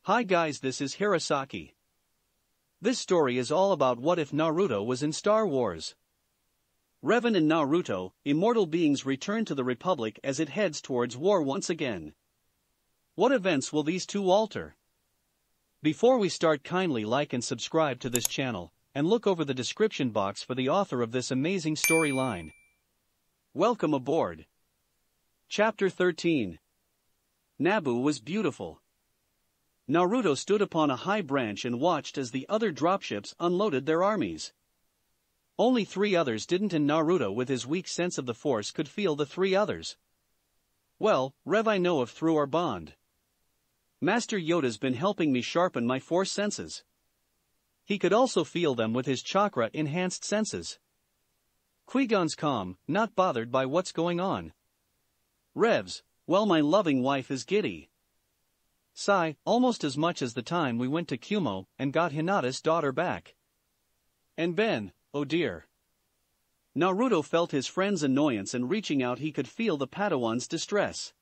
Hi guys, this is Hirosaki. This story is all about what if Naruto was in Star Wars. Revan and Naruto, immortal beings, return to the Republic as it heads towards war once again. What events will these two alter? Before we start, kindly like and subscribe to this channel, and look over the description box for the author of this amazing storyline. Welcome aboard. Chapter 13. Naboo was beautiful. Naruto stood upon a high branch and watched as the other dropships unloaded their armies. Only 3 others didn't, and Naruto, with his weak sense of the Force, could feel the 3 others. Well, Rev, I know of through our bond. Master Yoda's been helping me sharpen my Force senses. He could also feel them with his chakra-enhanced senses. Qui-Gon's calm, not bothered by what's going on. Revs, well, my loving wife is giddy. Sigh, almost as much as the time we went to Kumo and got Hinata's daughter back. And Ben, oh dear. Naruto felt his friend's annoyance, and reaching out he could feel the Padawan's distress.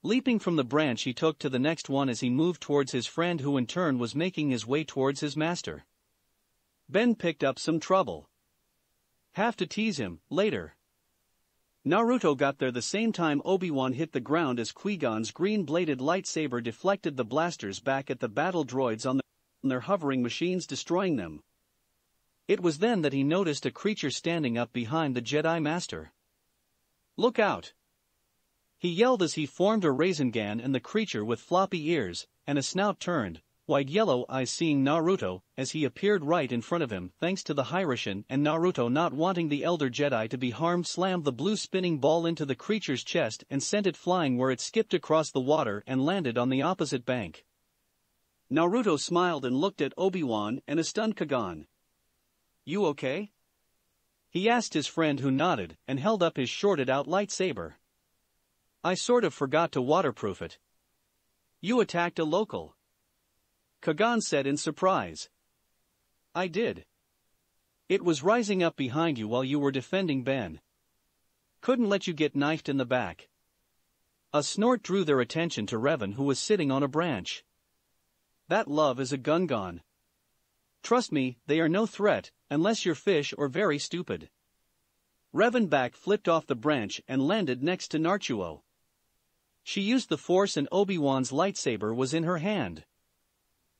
Leaping from the branch, he took to the next one as he moved towards his friend, who in turn was making his way towards his master. Ben picked up some trouble. Have to tease him, later. Naruto got there the same time Obi-Wan hit the ground as Qui-Gon's green-bladed lightsaber deflected the blasters back at the battle droids on their hovering machines, destroying them. It was then that he noticed a creature standing up behind the Jedi Master. Look out! He yelled as he formed a Rasengan, and the creature with floppy ears and a snout turned wide yellow eyes, seeing Naruto as he appeared right in front of him. Thanks to the Hiraishin, and Naruto not wanting the elder Jedi to be harmed, slammed the blue spinning ball into the creature's chest and sent it flying, where it skipped across the water and landed on the opposite bank. Naruto smiled and looked at Obi-Wan and a stunned Qui-Gon. You okay? He asked his friend, who nodded and held up his shorted-out lightsaber. I sort of forgot to waterproof it. You attacked a local. Qui-Gon said in surprise. I did. It was rising up behind you while you were defending Ben. Couldn't let you get knifed in the back. A snort drew their attention to Revan, who was sitting on a branch. That love is a Gungan. Trust me, they are no threat, unless you're fish or very stupid. Revan back flipped off the branch and landed next to Naruto. She used the Force and Obi-Wan's lightsaber was in her hand.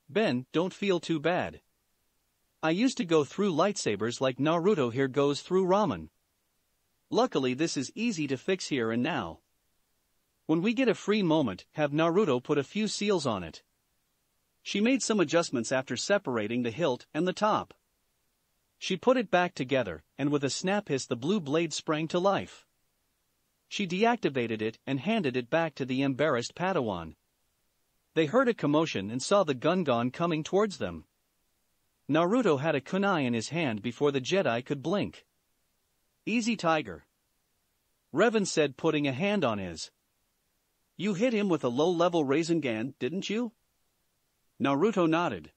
Ben, don't feel too bad. I used to go through lightsabers like Naruto here goes through ramen. Luckily this is easy to fix here and now. When we get a free moment, have Naruto put a few seals on it. She made some adjustments after separating the hilt and the top. She put it back together, and with a snap hiss the blue blade sprang to life. She deactivated it and handed it back to the embarrassed Padawan. They heard a commotion and saw the Gungan coming towards them. Naruto had a kunai in his hand before the Jedi could blink. Easy, Tiger. Revan said, putting a hand on his. You hit him with a low-level Rasengan, didn't you? Naruto nodded.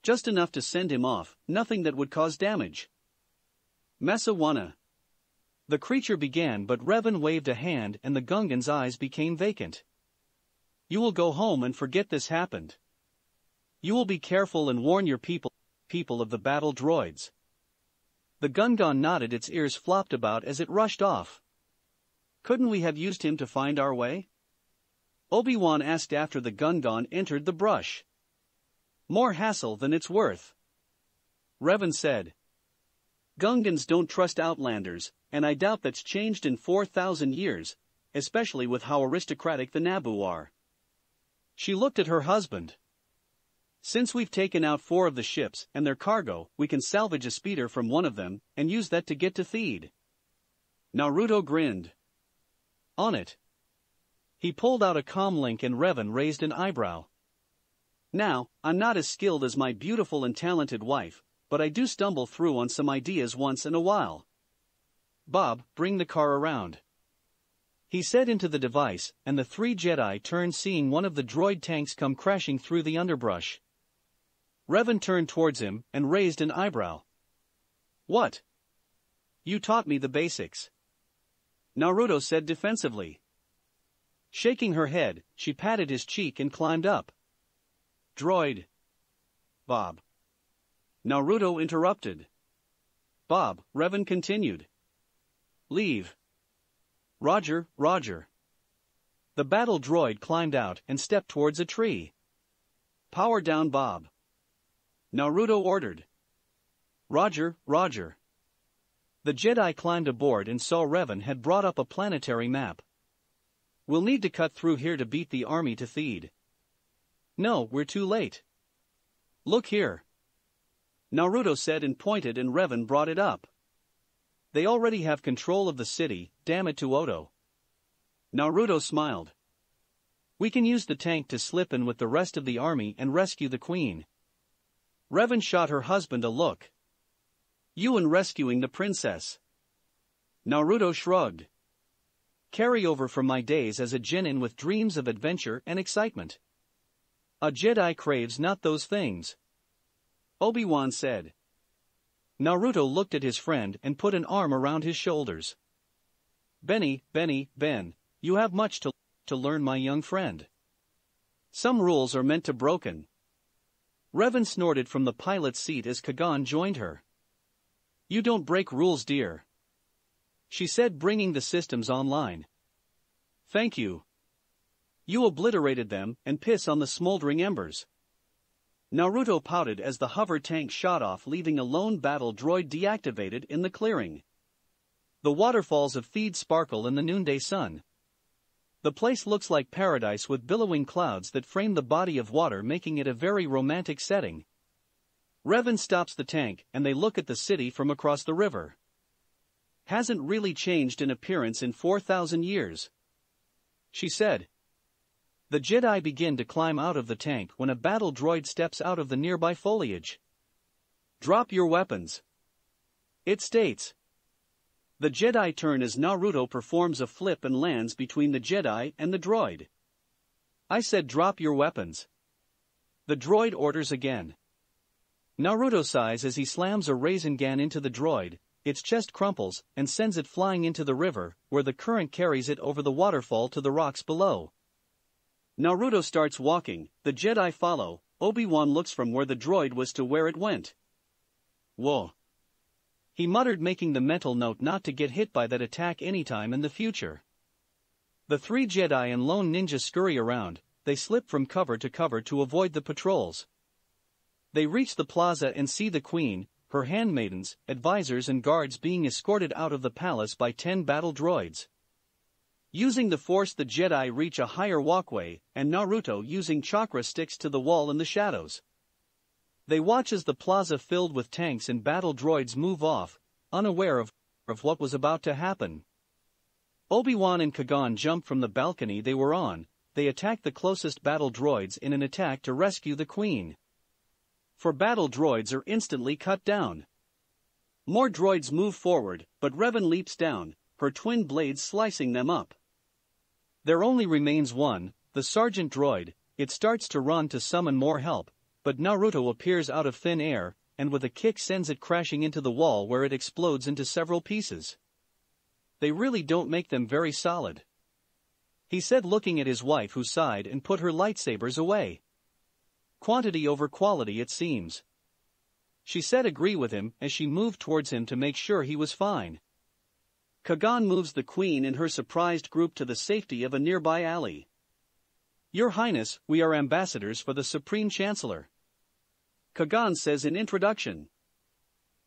Just enough to send him off, nothing that would cause damage. Masawana. The creature began, but Revan waved a hand and the Gungan's eyes became vacant. You will go home and forget this happened. You will be careful and warn your people of the battle droids. The Gungan nodded, its ears flopped about as it rushed off. Couldn't we have used him to find our way? Obi-Wan asked after the Gungan entered the brush. More hassle than it's worth. Revan said. Gungans don't trust Outlanders, and I doubt that's changed in 4,000 years, especially with how aristocratic the Naboo are. She looked at her husband. Since we've taken out 4 of the ships and their cargo, we can salvage a speeder from one of them and use that to get to Theed. Naruto grinned. On it. He pulled out a comlink and Revan raised an eyebrow. Now, I'm not as skilled as my beautiful and talented wife, but I do stumble through on some ideas once in a while. Bob, bring the car around. He said into the device, and the 3 Jedi turned, seeing one of the droid tanks come crashing through the underbrush. Revan turned towards him and raised an eyebrow. What? You taught me the basics. Naruto said defensively. Shaking her head, she patted his cheek and climbed up. Droid. Bob. Naruto interrupted. Bob, Revan continued. Leave. Roger, Roger. The battle droid climbed out and stepped towards a tree. Power down, Bob. Naruto ordered. Roger, Roger. The Jedi climbed aboard and saw Revan had brought up a planetary map. We'll need to cut through here to beat the army to Theed. No, we're too late. Look here. Naruto said and pointed, and Revan brought it up. They already have control of the city, damn it to Odo. Naruto smiled. We can use the tank to slip in with the rest of the army and rescue the queen. Revan shot her husband a look. You and rescuing the princess. Naruto shrugged. Carryover from my days as a genin with dreams of adventure and excitement. A Jedi craves not those things. Obi-Wan said. Naruto looked at his friend and put an arm around his shoulders. Ben, you have much to learn, my young friend. Some rules are meant to broken. Revan snorted from the pilot's seat as Kagan joined her. You don't break rules, dear. She said, bringing the systems online. Thank you. You obliterated them and piss on the smoldering embers. Naruto pouted as the hover tank shot off, leaving a lone battle droid deactivated in the clearing. The waterfalls of Theed sparkle in the noonday sun. The place looks like paradise with billowing clouds that frame the body of water, making it a very romantic setting. Revan stops the tank and they look at the city from across the river. Hasn't really changed in appearance in 4,000 years. She said. The Jedi begin to climb out of the tank when a battle droid steps out of the nearby foliage. Drop your weapons. It states. The Jedi turn as Naruto performs a flip and lands between the Jedi and the droid. I said drop your weapons. The droid orders again. Naruto sighs as he slams a Rasengan into the droid. Its chest crumples and sends it flying into the river, where the current carries it over the waterfall to the rocks below. Naruto starts walking, the Jedi follow. Obi-Wan looks from where the droid was to where it went. Whoa. He muttered, making the mental note not to get hit by that attack anytime in the future. The three Jedi and lone ninja scurry around. They slip from cover to cover to avoid the patrols. They reach the plaza and see the queen, her handmaidens, advisors and guards being escorted out of the palace by 10 battle droids. Using the Force, the Jedi reach a higher walkway, and Naruto using chakra sticks to the wall in the shadows. They watch as the plaza filled with tanks and battle droids move off, unaware of what was about to happen. Obi-Wan and Kagan jump from the balcony they were on. They attack the closest battle droids in an attack to rescue the queen. 4 battle droids are instantly cut down. More droids move forward, but Revan leaps down, her twin blades slicing them up. There only remains one, the sergeant droid. It starts to run to summon more help, but Naruto appears out of thin air, and with a kick sends it crashing into the wall, where it explodes into several pieces. They really don't make them very solid, he said, looking at his wife, who sighed and put her lightsabers away. Quantity over quality, it seems. She said, agree with him, as she moved towards him to make sure he was fine. Kagan moves the queen and her surprised group to the safety of a nearby alley. Your Highness, we are ambassadors for the Supreme Chancellor, Kagan says in introduction.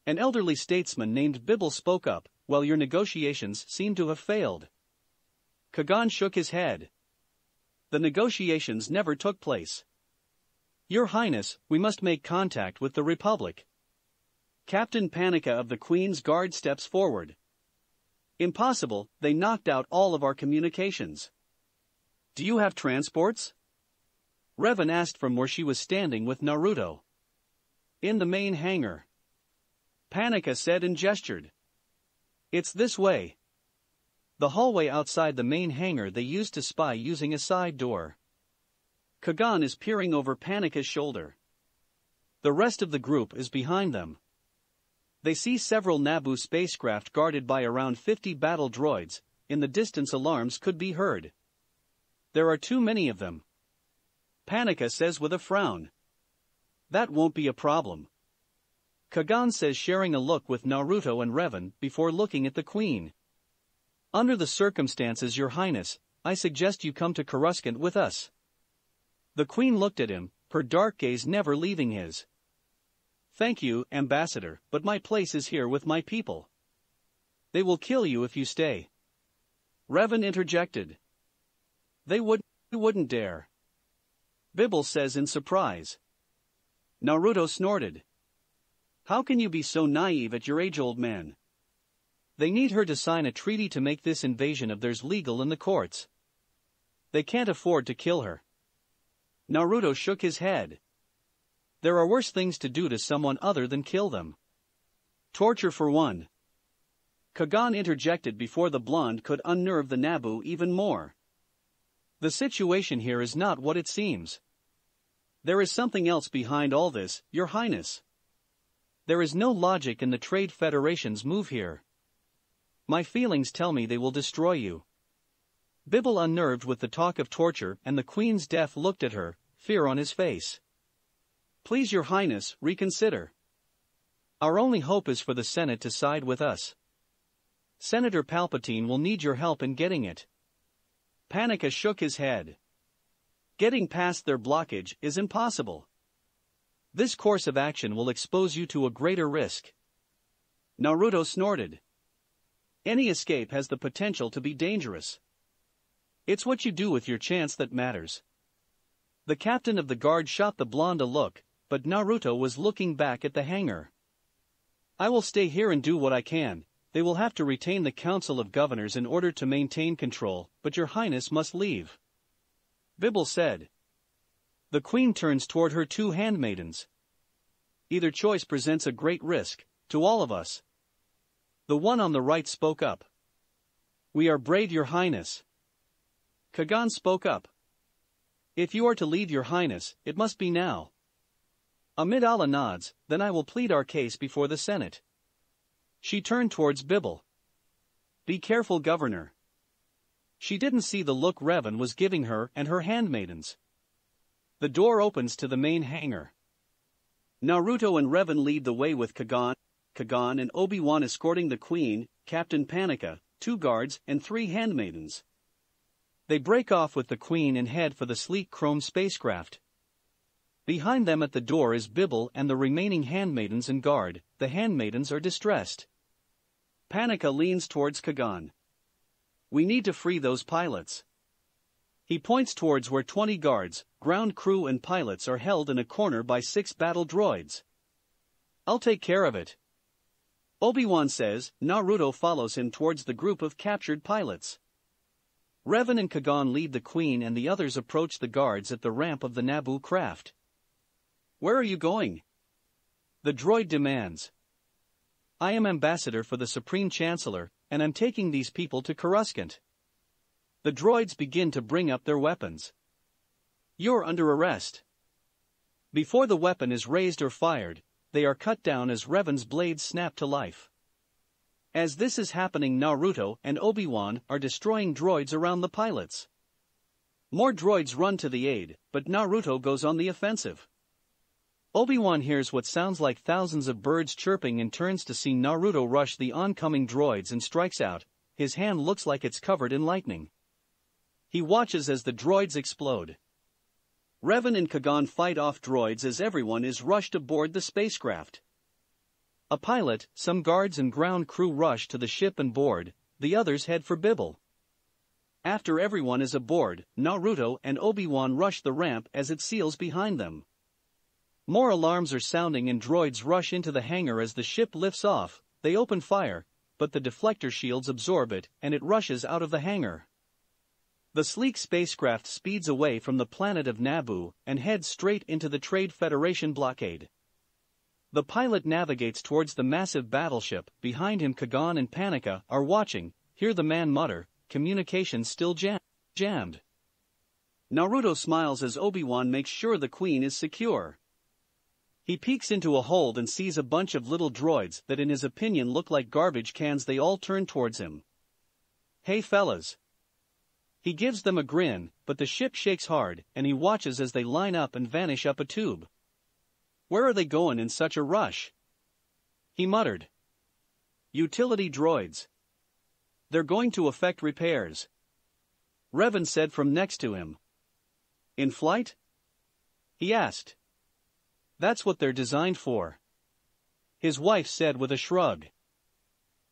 An elderly statesman named Bibble spoke up. Well, your negotiations seem to have failed. Kagan shook his head. The negotiations never took place. Your Highness, we must make contact with the Republic. Captain Panika of the Queen's Guard steps forward. Impossible, they knocked out all of our communications. Do you have transports? Revan asked from where she was standing with Naruto. In the main hangar, Panika said and gestured. It's this way. The hallway outside the main hangar they used to spy using a side door. Kagan is peering over Panika's shoulder. The rest of the group is behind them. They see several Naboo spacecraft guarded by around 50 battle droids. In the distance, alarms could be heard. There are too many of them, Panika says with a frown. That won't be a problem, Kagan says, sharing a look with Naruto and Revan before looking at the Queen. Under the circumstances, Your Highness, I suggest you come to Coruscant with us. The Queen looked at him, her dark gaze never leaving his. Thank you, Ambassador, but my place is here with my people. They will kill you if you stay. Revan interjected. They wouldn't dare. Bibble says in surprise. Naruto snorted. How can you be so naive at your age, old man? They need her to sign a treaty to make this invasion of theirs legal in the courts. They can't afford to kill her. Naruto shook his head. There are worse things to do to someone other than kill them. Torture for one. Kagan interjected before the blonde could unnerve the Naboo even more. The situation here is not what it seems. There is something else behind all this, Your Highness. There is no logic in the Trade Federation's move here. My feelings tell me they will destroy you. Bibble, unnerved with the talk of torture and the Queen's death, looked at her, fear on his face. Please, Your Highness, reconsider. Our only hope is for the Senate to side with us. Senator Palpatine will need your help in getting it. Panika shook his head. Getting past their blockage is impossible. This course of action will expose you to a greater risk. Naruto snorted. Any escape has the potential to be dangerous. It's what you do with your chance that matters. The captain of the guard shot the blonde a look, but Naruto was looking back at the hangar. I will stay here and do what I can. They will have to retain the Council of Governors in order to maintain control, but Your Highness must leave. Bibble said. The Queen turns toward her two handmaidens. Either choice presents a great risk, to all of us. The one on the right spoke up. We are brave, Your Highness. Kagan spoke up. If you are to leave, Your Highness, it must be now. Amidala nods, then I will plead our case before the Senate. She turned towards Bibble. Be careful, Governor. She didn't see the look Revan was giving her and her handmaidens. The door opens to the main hangar. Naruto and Revan lead the way with Kagan and Obi-Wan escorting the Queen, Captain Panika, 2 guards and 3 handmaidens. They break off with the Queen and head for the sleek chrome spacecraft. Behind them at the door is Bibble and the remaining handmaidens and guard. The handmaidens are distressed. Panika leans towards Kagan. We need to free those pilots. He points towards where 20 guards, ground crew and pilots are held in a corner by 6 battle droids. I'll take care of it. Obi-Wan says. Naruto follows him towards the group of captured pilots. Revan and Kagan lead the Queen and the others approach the guards at the ramp of the Naboo craft. Where are you going? The droid demands. I am ambassador for the Supreme Chancellor, and I'm taking these people to Coruscant. The droids begin to bring up their weapons. You're under arrest. Before the weapon is raised or fired, they are cut down as Revan's blades snap to life. As this is happening, Naruto and Obi-Wan are destroying droids around the pilots. More droids run to the aid, but Naruto goes on the offensive. Obi-Wan hears what sounds like thousands of birds chirping and turns to see Naruto rush the oncoming droids and strikes out. His hand looks like it's covered in lightning. He watches as the droids explode. Revan and Kagan fight off droids as everyone is rushed aboard the spacecraft. A pilot, some guards and ground crew rush to the ship and board, the others head for Bibble. After everyone is aboard, Naruto and Obi-Wan rush the ramp as it seals behind them. More alarms are sounding and droids rush into the hangar as the ship lifts off. They open fire, but the deflector shields absorb it and it rushes out of the hangar. The sleek spacecraft speeds away from the planet of Naboo and heads straight into the Trade Federation blockade. The pilot navigates towards the massive battleship. Behind him, Kagan and Panika are watching. Hear the man mutter, communications still jammed. Naruto smiles as Obi-Wan makes sure the Queen is secure. He peeks into a hold and sees a bunch of little droids that in his opinion look like garbage cans. They all turn towards him. Hey fellas. He gives them a grin, but the ship shakes hard and he watches as they line up and vanish up a tube. Where are they going in such a rush? He muttered. Utility droids. They're going to affect repairs. Revan said from next to him. In flight? He asked. That's what they're designed for. His wife said with a shrug.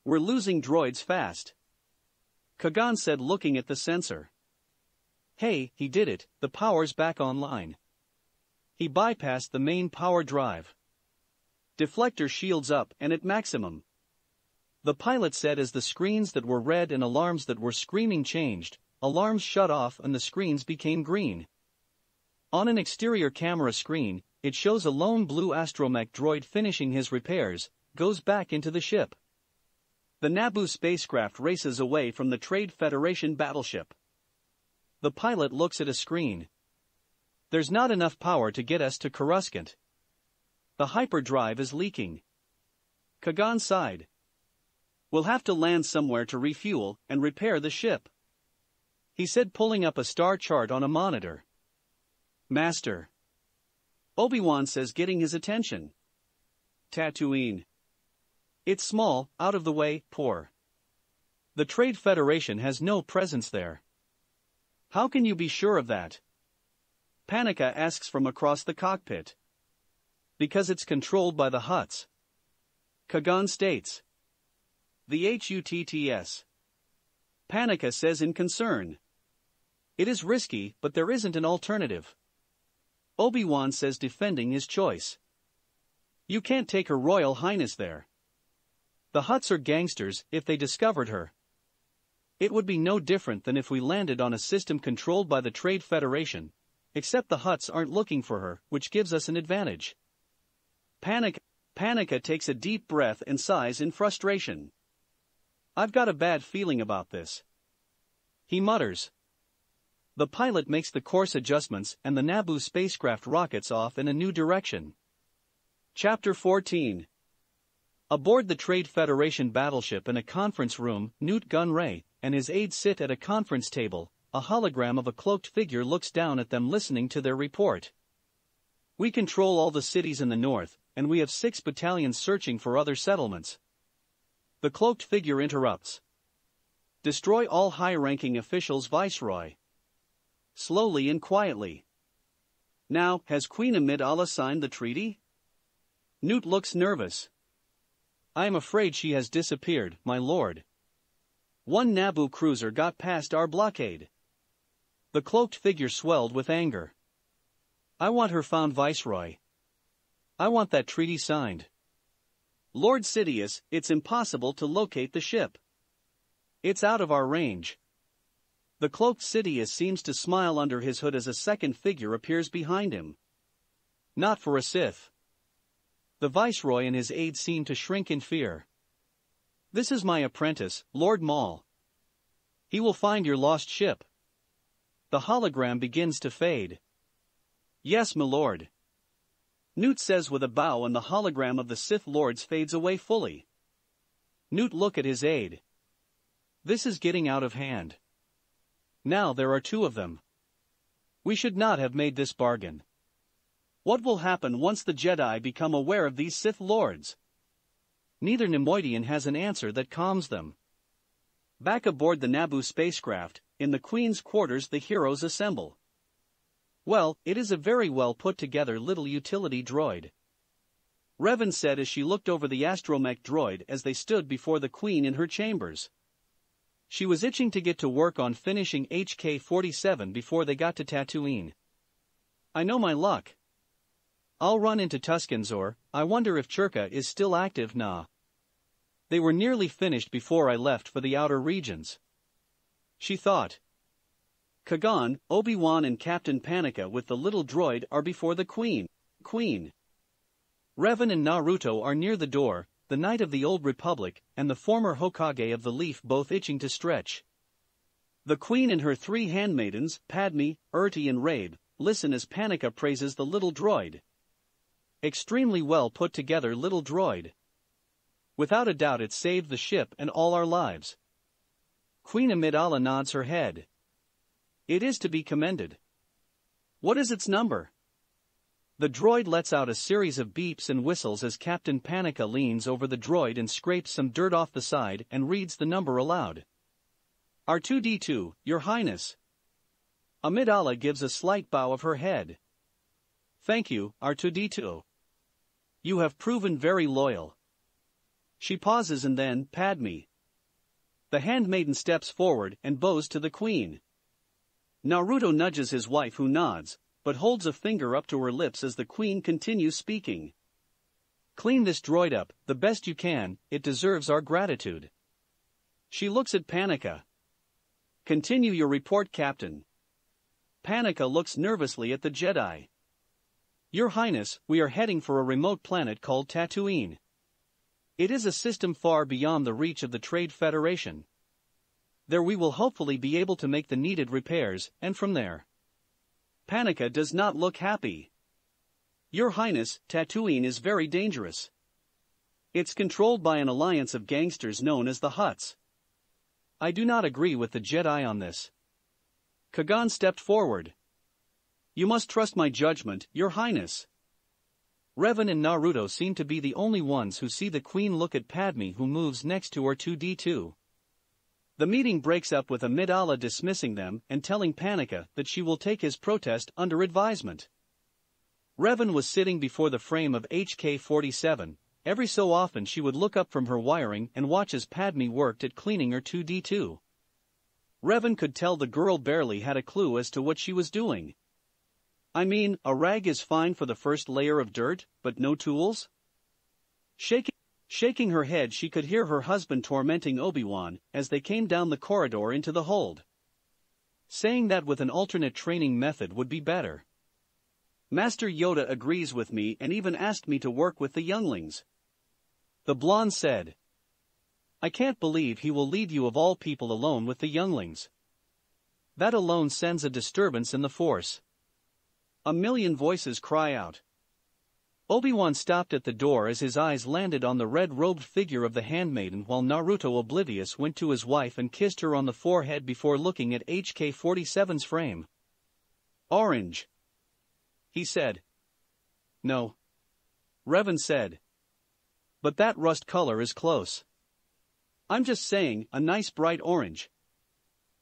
We're losing droids fast. Kagan said looking at the sensor. Hey, he did it, the power's back online. He bypassed the main power drive. Deflector shields up and at maximum. The pilot said as the screens that were red and alarms that were screaming changed, alarms shut off and the screens became green. On an exterior camera screen, it shows a lone blue astromech droid finishing his repairs, goes back into the ship. The Naboo spacecraft races away from the Trade Federation battleship. The pilot looks at a screen. There's not enough power to get us to Coruscant. The hyperdrive is leaking. Kagan sighed. We'll have to land somewhere to refuel and repair the ship. He said pulling up a star chart on a monitor. Master. Obi-Wan says getting his attention. Tatooine. It's small, out of the way, poor. The Trade Federation has no presence there. How can you be sure of that? Panika asks from across the cockpit. Because it's controlled by the Hutts. Kagan states. The Hutts. Panika says in concern. It is risky, but there isn't an alternative. Obi-Wan says defending his choice. You can't take Her Royal Highness there. The Hutts are gangsters if they discovered her. It would be no different than if we landed on a system controlled by the Trade Federation, except the Hutts aren't looking for her, which gives us an advantage. Panika takes a deep breath and sighs in frustration. I've got a bad feeling about this. He mutters. The pilot makes the course adjustments and the Naboo spacecraft rockets off in a new direction. Chapter 14. Aboard the Trade Federation battleship in a conference room, Nute Gunray and his aides sit at a conference table. A hologram of a cloaked figure looks down at them listening to their report. We control all the cities in the north, and we have 6 battalions searching for other settlements. The cloaked figure interrupts. Destroy all high-ranking officials, Viceroy. Slowly and quietly. Now, has Queen Amidala signed the treaty? Nute looks nervous. I am afraid she has disappeared, my lord. One Naboo cruiser got past our blockade. The cloaked figure swelled with anger. I want her found, Viceroy. I want that treaty signed. Lord Sidious, it's impossible to locate the ship. It's out of our range. The cloaked Sidious seems to smile under his hood as a second figure appears behind him. Not for a Sith. The Viceroy and his aides seem to shrink in fear. This is my apprentice, Lord Maul. He will find your lost ship. The hologram begins to fade. Yes, my lord. Nute says with a bow and the hologram of the Sith Lords fades away fully. Nute look at his aide. This is getting out of hand. Now there are 2 of them. We should not have made this bargain. What will happen once the Jedi become aware of these Sith Lords? Neither Neimoidian has an answer that calms them. Back aboard the Naboo spacecraft, in the Queen's quarters the heroes assemble. Well, it is a very well put together little utility droid. Revan said as she looked over the astromech droid as they stood before the Queen in her chambers. She was itching to get to work on finishing HK-47 before they got to Tatooine. I know my luck. I'll run into Tuscanzor. I wonder if Chirka is still active now. They were nearly finished before I left for the outer regions. She thought. Kagan, Obi-Wan and Captain Panika with the little droid are before the Queen. Revan and Naruto are near the door, the Knight of the Old Republic and the former Hokage of the Leaf both itching to stretch. The Queen and her 3 handmaidens, Padme, Urti and Rabe, listen as Panika praises the little droid. Extremely well put together little droid. Without a doubt it saved the ship and all our lives. Queen Amidala nods her head. It is to be commended. What is its number? The droid lets out a series of beeps and whistles as Captain Panika leans over the droid and scrapes some dirt off the side and reads the number aloud. R2-D2, Your Highness. Amidala gives a slight bow of her head. Thank you, R2-D2. You have proven very loyal. She pauses and then, Padme. The handmaiden steps forward and bows to the queen. Naruto nudges his wife who nods, but holds a finger up to her lips as the queen continues speaking. Clean this droid up, the best you can, it deserves our gratitude. She looks at Panika. Continue your report, Captain. Panika looks nervously at the Jedi. Your Highness, we are heading for a remote planet called Tatooine. It is a system far beyond the reach of the Trade Federation. There we will hopefully be able to make the needed repairs, and from there. Panika does not look happy. Your Highness, Tatooine is very dangerous. It's controlled by an alliance of gangsters known as the Hutts. I do not agree with the Jedi on this. Kagan stepped forward. You must trust my judgment, Your Highness. Revan and Naruto seem to be the only ones who see the Queen look at Padme, who moves next to R2-D2. The meeting breaks up with Amidala dismissing them and telling Panika that she will take his protest under advisement. Revan was sitting before the frame of HK-47. Every so often she would look up from her wiring and watch as Padme worked at cleaning R2-D2. Revan could tell the girl barely had a clue as to what she was doing. I mean, a rag is fine for the first layer of dirt, but no tools? Shaking her head, she could hear her husband tormenting Obi-Wan as they came down the corridor into the hold. Saying that with an alternate training method would be better. Master Yoda agrees with me and even asked me to work with the younglings. The blonde said. I can't believe he will leave you of all people alone with the younglings. That alone sends a disturbance in the Force. A million voices cry out. Obi-Wan stopped at the door as his eyes landed on the red-robed figure of the handmaiden, while Naruto, oblivious, went to his wife and kissed her on the forehead before looking at HK-47's frame. Orange. He said. No. Revan said. But that rust color is close. I'm just saying, a nice bright orange.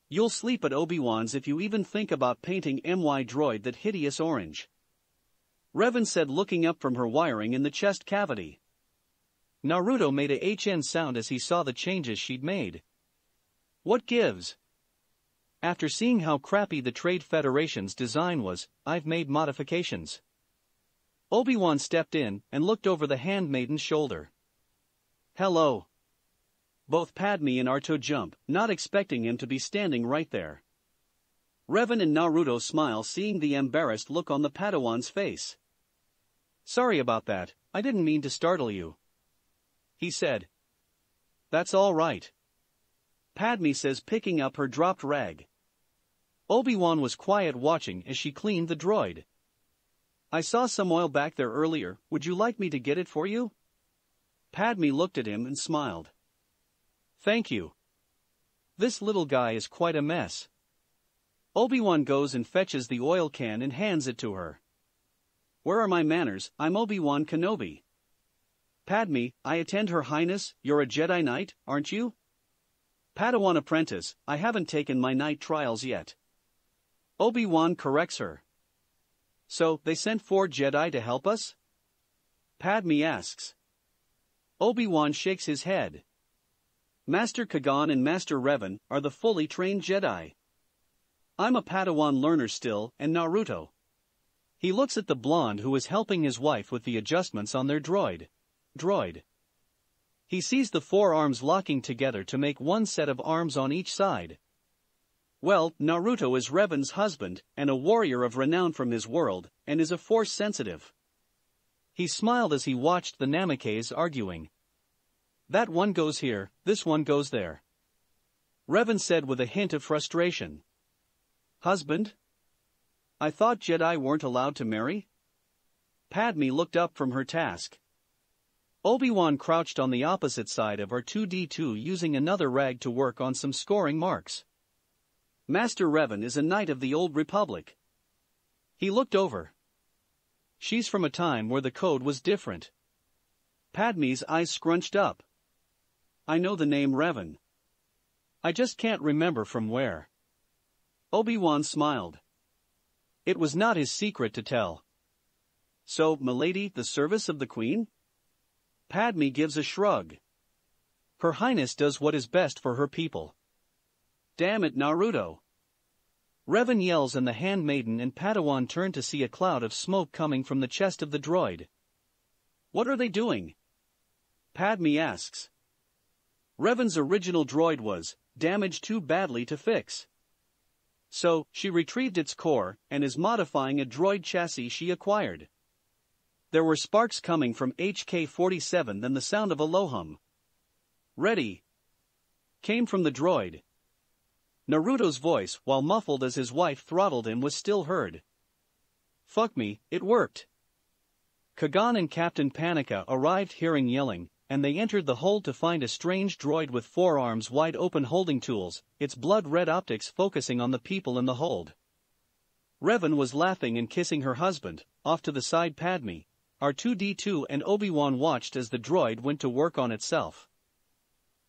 You'll sleep at Obi-Wan's if you even think about painting MY droid that hideous orange. Revan said, looking up from her wiring in the chest cavity. Naruto made a HN sound as he saw the changes she'd made. What gives? After seeing how crappy the Trade Federation's design was, I've made modifications. Obi-Wan stepped in and looked over the handmaiden's shoulder. Hello. Both Padme and R2 jump, not expecting him to be standing right there. Revan and Naruto smile, seeing the embarrassed look on the Padawan's face. Sorry about that, I didn't mean to startle you. He said. That's all right. Padme says, picking up her dropped rag. Obi-Wan was quiet, watching as she cleaned the droid. I saw some oil back there earlier, would you like me to get it for you? Padme looked at him and smiled. Thank you. This little guy is quite a mess. Obi-Wan goes and fetches the oil can and hands it to her. Where are my manners? I'm Obi-Wan Kenobi. Padme, I attend Her Highness, you're a Jedi Knight, aren't you? Padawan apprentice, I haven't taken my night trials yet. Obi-Wan corrects her. So, they sent 4 Jedi to help us? Padme asks. Obi-Wan shakes his head. Master Kagan and Master Revan are the fully trained Jedi. I'm a Padawan learner still, and Naruto. He looks at the blonde who is helping his wife with the adjustments on their droid. He sees the 4 arms locking together to make one set of arms on each side. Well, Naruto is Revan's husband, and a warrior of renown from his world, and is a Force sensitive. He smiled as he watched the Namikaze arguing. That one goes here, this one goes there. Revan said with a hint of frustration. Husband? I thought Jedi weren't allowed to marry? Padme looked up from her task. Obi-Wan crouched on the opposite side of R2-D2 using another rag to work on some scoring marks. Master Revan is a knight of the Old Republic. He looked over. She's from a time where the code was different. Padme's eyes scrunched up. I know the name Revan. I just can't remember from where. Obi-Wan smiled. It was not his secret to tell. So, milady, the service of the Queen? Padme gives a shrug. Her Highness does what is best for her people. Damn it, Naruto. Revan yells and the handmaiden and Padawan turn to see a cloud of smoke coming from the chest of the droid. What are they doing? Padme asks. Revan's original droid was damaged too badly to fix. So, she retrieved its core and is modifying a droid chassis she acquired. There were sparks coming from HK-47, then the sound of a low hum. Ready, came from the droid. Naruto's voice, while muffled as his wife throttled him, was still heard. Fuck me, it worked. Kagan and Captain Panika arrived hearing yelling, and they entered the hold to find a strange droid with 4 arms wide open holding tools, its blood-red optics focusing on the people in the hold. Revan was laughing and kissing her husband. Off to the side, Padme, R2-D2 and Obi-Wan watched as the droid went to work on itself.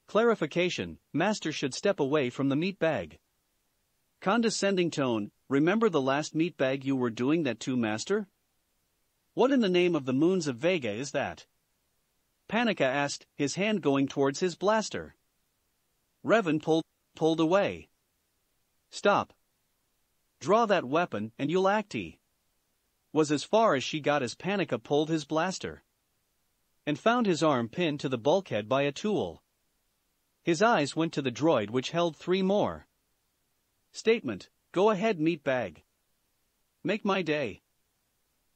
Clarification, Master should step away from the meat bag. Condescending tone, remember the last meat bag you were doing that to, Master? What in the name of the moons of Vega is that? Panika asked, his hand going towards his blaster. Revan pulled away. Stop. Draw that weapon and you'll acty. Was as far as she got as Panika pulled his blaster. And found his arm pinned to the bulkhead by a tool. His eyes went to the droid which held 3 more. Statement, go ahead meatbag. Make my day.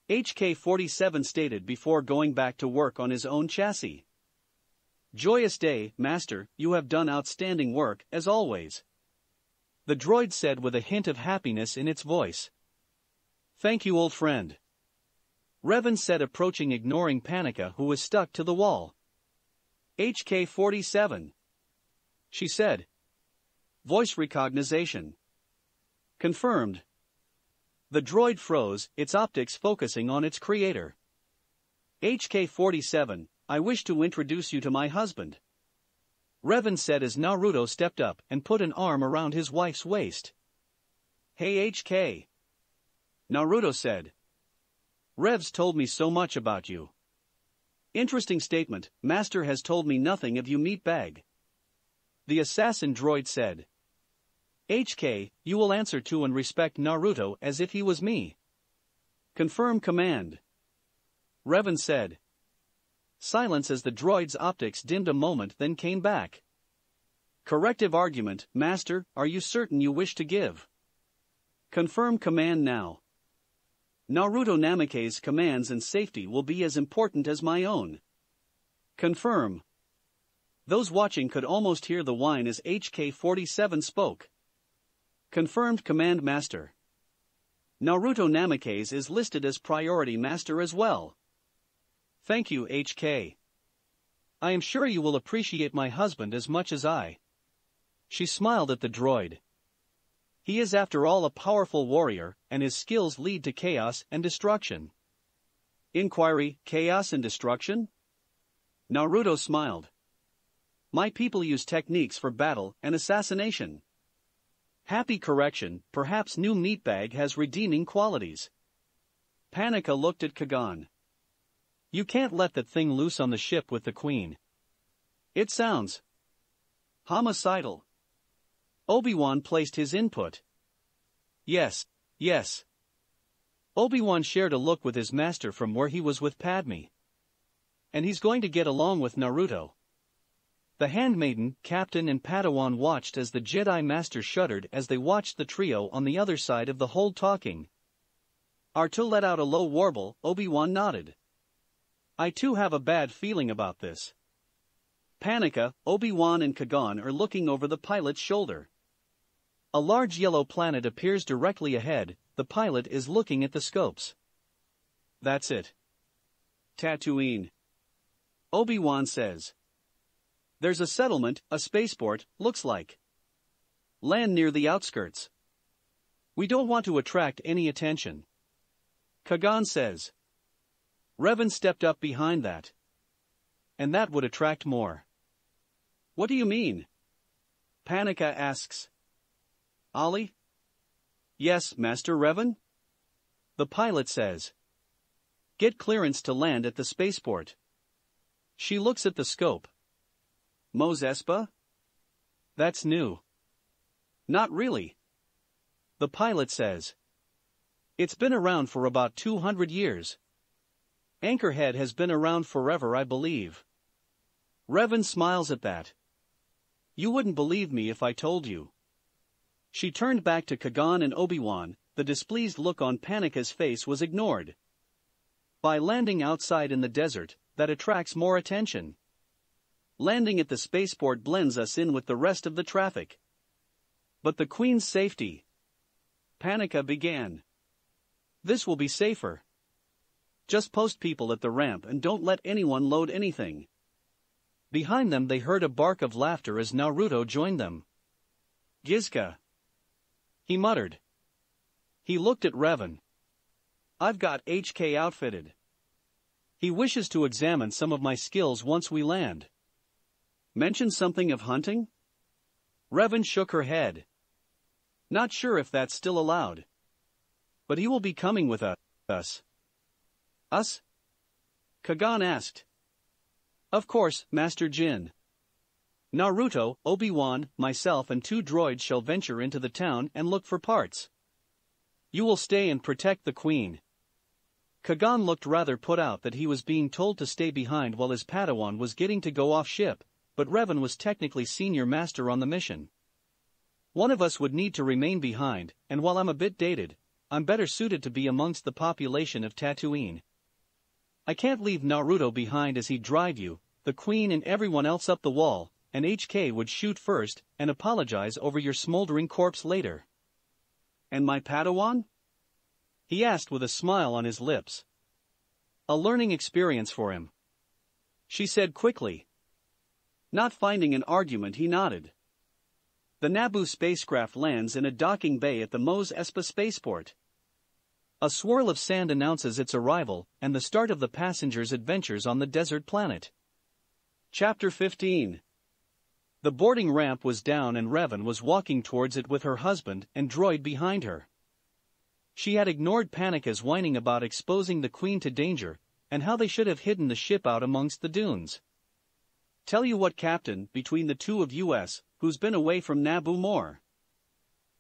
HK-47 stated before going back to work on his own chassis. Joyous day, Master, you have done outstanding work, as always. The droid said with a hint of happiness in its voice. Thank you, old friend. Revan said, approaching, ignoring Panika, who was stuck to the wall. HK-47. She said. Voice recognition. Confirmed. The droid froze, its optics focusing on its creator. HK-47, I wish to introduce you to my husband. Revan said as Naruto stepped up and put an arm around his wife's waist. Hey HK. Naruto said. Rev's told me so much about you. Interesting statement, Master has told me nothing of you meatbag. The assassin droid said. HK, you will answer to and respect Naruto as if he was me. Confirm command. Revan said. Silence as the droid's optics dimmed a moment, then came back. Corrective argument, Master, are you certain you wish to give? Confirm command now. Naruto Namake's commands and safety will be as important as my own. Confirm. Those watching could almost hear the whine as HK-47 spoke. Confirmed command Master. Naruto Namake's is listed as priority Master as well. Thank you HK. I am sure you will appreciate my husband as much as I. She smiled at the droid. He is after all a powerful warrior, and his skills lead to chaos and destruction. Inquiry, chaos and destruction? Naruto smiled. My people use techniques for battle and assassination. Happy correction, perhaps new meatbag has redeeming qualities. Panika looked at Kagan. You can't let that thing loose on the ship with the Queen. It sounds homicidal. Obi-Wan placed his input. Yes. Obi-Wan shared a look with his master from where he was with Padme. And he's going to get along with Naruto. The handmaiden, Captain and Padawan watched as the Jedi Master shuddered as they watched the trio on the other side of the hold talking. R2 let out a low warble. Obi-Wan nodded. I too have a bad feeling about this. Panika, Obi-Wan and Kagan are looking over the pilot's shoulder. A large yellow planet appears directly ahead. The pilot is looking at the scopes. That's it. Tatooine. Obi-Wan says. There's a settlement, a spaceport, looks like. Land near the outskirts. We don't want to attract any attention. Kagan says. Revan stepped up behind that. And that would attract more. What do you mean? Panika asks. Ollie? Yes, Master Revan? The pilot says. Get clearance to land at the spaceport. She looks at the scope. Mos Espa? That's new. Not really. The pilot says. It's been around for about 200 years. Anchorhead has been around forever, I believe. Revan smiles at that. You wouldn't believe me if I told you. She turned back to Kagan and Obi-Wan. The displeased look on Panika's face was ignored. By landing outside in the desert, that attracts more attention. Landing at the spaceport blends us in with the rest of the traffic. But the Queen's safety. Panika began. This will be safer. Just post people at the ramp and don't let anyone load anything. Behind them they heard a bark of laughter as Naruto joined them. Gizka. He muttered. He looked at Revan. I've got HK outfitted. He wishes to examine some of my skills once we land. Mention something of hunting? Revan shook her head. Not sure if that's still allowed. But he will be coming with us. Us? Kagan asked. Of course, Master Jin. Naruto, Obi-Wan, myself and 2 droids shall venture into the town and look for parts. You will stay and protect the Queen. Kagan looked rather put out that he was being told to stay behind while his Padawan was getting to go off ship, but Revan was technically senior master on the mission. One of us would need to remain behind, and while I'm a bit dated, I'm better suited to be amongst the population of Tatooine. I can't leave Naruto behind as he'd drive you, the Queen and everyone else up the wall, and HK would shoot first and apologize over your smoldering corpse later. And my Padawan? He asked with a smile on his lips. A learning experience for him. She said quickly. Not finding an argument, he nodded. The Naboo spacecraft lands in a docking bay at the Mos Espa spaceport. A swirl of sand announces its arrival and the start of the passengers' adventures on the desert planet. Chapter 15. The boarding ramp was down and Revan was walking towards it with her husband and droid behind her. She had ignored Panika's whining about exposing the Queen to danger and how they should have hidden the ship out amongst the dunes. Tell you what, Captain, between the two of us, who's been away from Naboo more?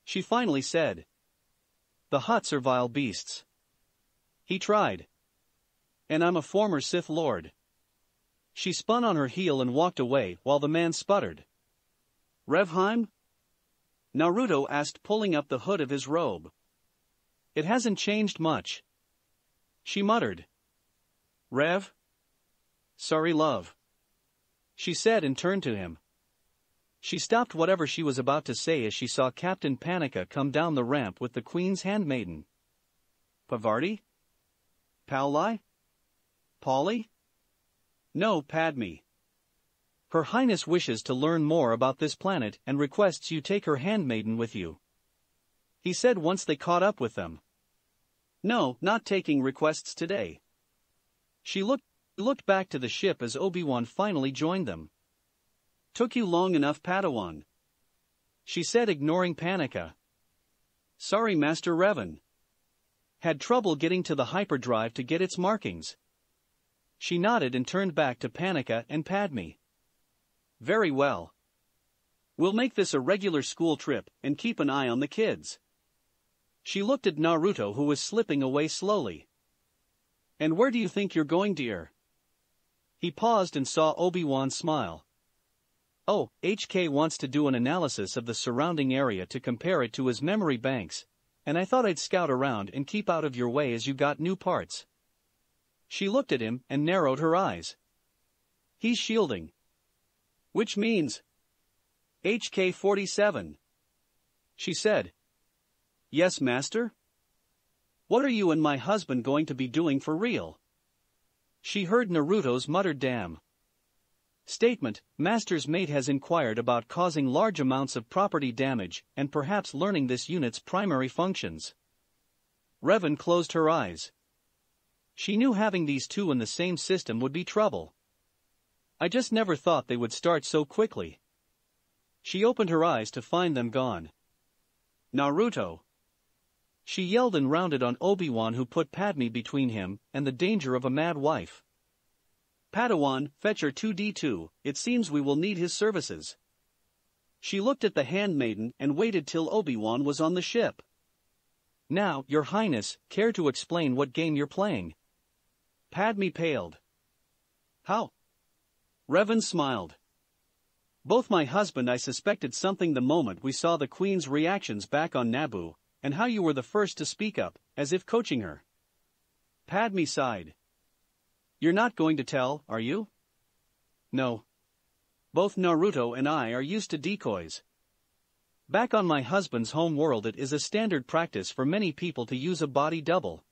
She finally said. The Hutts are vile beasts. He tried. And I'm a former Sith Lord. She spun on her heel and walked away while the man sputtered. Revheim? Naruto asked, pulling up the hood of his robe. It hasn't changed much. She muttered. Rev? Sorry, love. She said and turned to him. She stopped whatever she was about to say as she saw Captain Panika come down the ramp with the Queen's handmaiden. Pavarti? Pauli? Polly? No, Padme. Her Highness wishes to learn more about this planet and requests you take her handmaiden with you. He said once they caught up with them. No, not taking requests today. She looked back to the ship as Obi-Wan finally joined them. Took you long enough, Padawan. She said, ignoring Panika. Sorry, Master Revan. Had trouble getting to the hyperdrive to get its markings. She nodded and turned back to Panika and Padme. Very well. We'll make this a regular school trip and keep an eye on the kids. She looked at Naruto, who was slipping away slowly. And where do you think you're going, dear? He paused and saw Obi-Wan smile. Oh, HK wants to do an analysis of the surrounding area to compare it to his memory banks, and I thought I'd scout around and keep out of your way as you got new parts. She looked at him and narrowed her eyes. He's shielding. Which means HK-47. She said. Yes, Master? What are you and my husband going to be doing for real? She heard Naruto's muttered damn. Statement, Master's mate has inquired about causing large amounts of property damage and perhaps learning this unit's primary functions. Revan closed her eyes. She knew having these two in the same system would be trouble. I just never thought they would start so quickly. She opened her eyes to find them gone. Naruto! She yelled and rounded on Obi-Wan, who put Padme between him and the danger of a mad wife. Padawan, fetch her 2D2, it seems we will need his services. She looked at the handmaiden and waited till Obi-Wan was on the ship. Now, Your Highness, care to explain what game you're playing? Padme paled. How? Revan smiled. Both my husband I suspected something the moment we saw the Queen's reactions back on Naboo, and how you were the first to speak up, as if coaching her. Padme sighed. You're not going to tell, are you? No. Both Naruto and I are used to decoys. Back on my husband's home world it is a standard practice for many people to use a body double.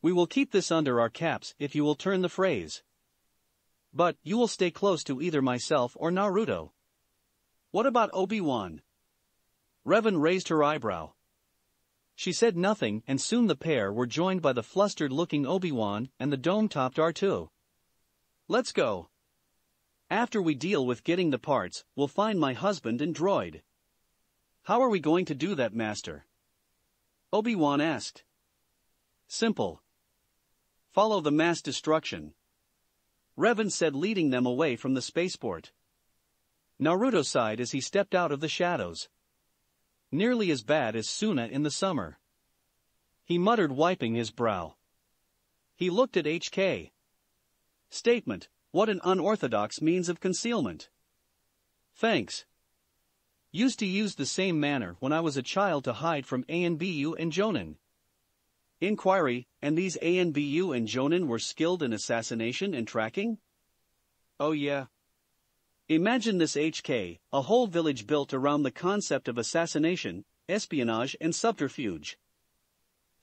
We will keep this under our caps if you will turn the phrase. But you will stay close to either myself or Naruto. What about Obi-Wan? Revan raised her eyebrow. She said nothing, and soon the pair were joined by the flustered-looking Obi-Wan and the dome-topped R2. Let's go. After we deal with getting the parts, we'll find my husband and droid. How are we going to do that, Master? Obi-Wan asked. Simple. Follow the mass destruction. Revan said, leading them away from the spaceport. Naruto sighed as he stepped out of the shadows. Nearly as bad as Suna in the summer. He muttered, wiping his brow. He looked at HK. Statement, what an unorthodox means of concealment. Thanks. Used to use the same manner when I was a child to hide from ANBU and Jonin. Inquiry, and these ANBU and Jonin were skilled in assassination and tracking? Oh yeah. Imagine this, HK, a whole village built around the concept of assassination, espionage and subterfuge.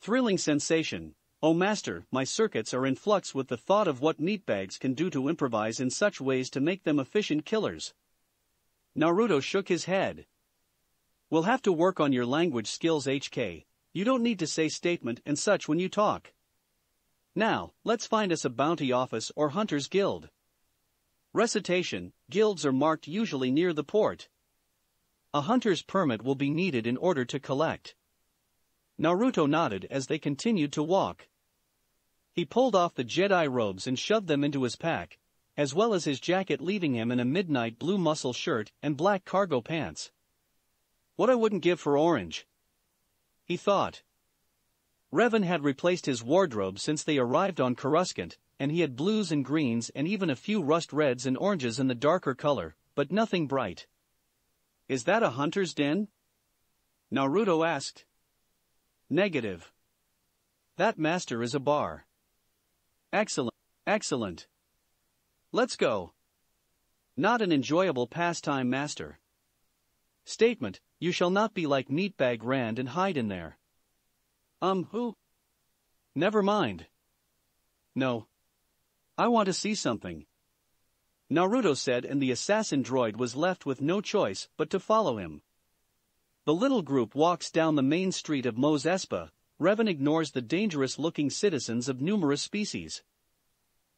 Thrilling sensation. Oh Master, my circuits are in flux with the thought of what meatbags can do to improvise in such ways to make them efficient killers. Naruto shook his head. We'll have to work on your language skills, HK. You don't need to say statement and such when you talk. Now, let's find us a bounty office or hunter's guild. Recitation, guilds are marked usually near the port. A hunter's permit will be needed in order to collect. Naruto nodded as they continued to walk. He pulled off the Jedi robes and shoved them into his pack, as well as his jacket, leaving him in a midnight blue muscle shirt and black cargo pants. What I wouldn't give for orange. He thought. Revan had replaced his wardrobe since they arrived on Coruscant, and he had blues and greens and even a few rust reds and oranges in the darker color, but nothing bright. Is that a hunter's den? Naruto asked. Negative. That, Master, is a bar. Excellent. Let's go. Not an enjoyable pastime, Master. Statement, you shall not be like Meatbag Rand and hide in there. Who? Never mind. No. I want to see something. Naruto said, and the assassin droid was left with no choice but to follow him. The little group walks down the main street of Mos Espa. Revan ignores the dangerous-looking citizens of numerous species.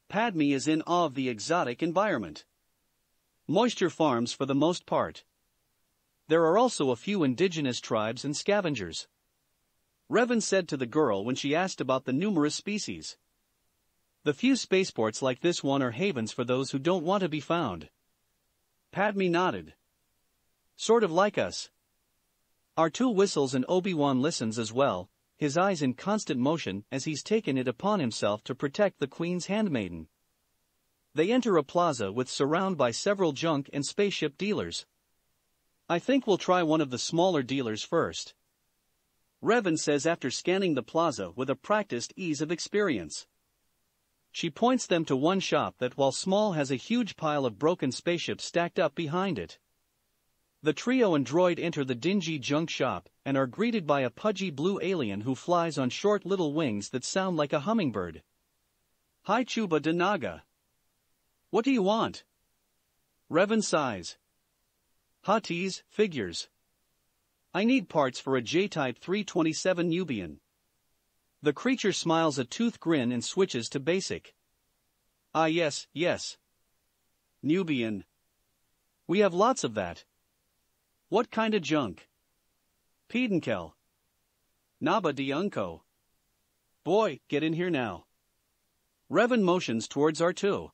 Padme is in awe of the exotic environment. Moisture farms for the most part. There are also a few indigenous tribes and scavengers. Revan said to the girl when she asked about the numerous species. The few spaceports like this one are havens for those who don't want to be found. Padme nodded. Sort of like us. R2 whistles and Obi-Wan listens as well, his eyes in constant motion as he's taken it upon himself to protect the Queen's handmaiden. They enter a plaza with surrounded by several junk and spaceship dealers. I think we'll try one of the smaller dealers first. Revan says after scanning the plaza with a practiced ease of experience. She points them to one shop that, while small, has a huge pile of broken spaceships stacked up behind it. The trio and droid enter the dingy junk shop and are greeted by a pudgy blue alien who flies on short little wings that sound like a hummingbird. Hi, Chuba de Naga. What do you want? Revan sighs. Hotties, figures. I need parts for a J-Type 327 Nubian. The creature smiles a tooth grin and switches to basic. Ah yes, yes. Nubian. We have lots of that. What kinda junk? Pedenkel. Naba de Unco. Boy, get in here now. Revan motions towards R2.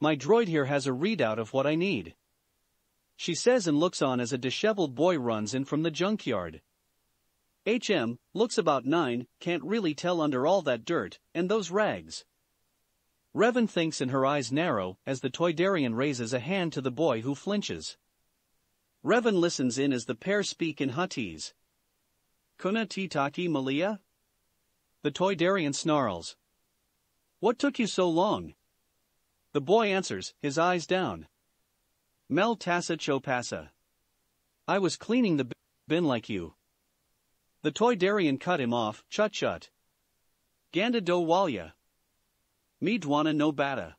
My droid here has a readout of what I need. She says and looks on as a disheveled boy runs in from the junkyard. HM, looks about 9, can't really tell under all that dirt, and those rags. Revan thinks and her eyes narrow as the Toydarian raises a hand to the boy who flinches. Revan listens in as the pair speak in Huttese. Kuna titaki Malia? The Toydarian snarls. What took you so long? The boy answers, his eyes down. Mel tassa chopassa. I was cleaning the bin like you. The Toydarian cut him off, chut. Ganda do walya. Me dwana no bata.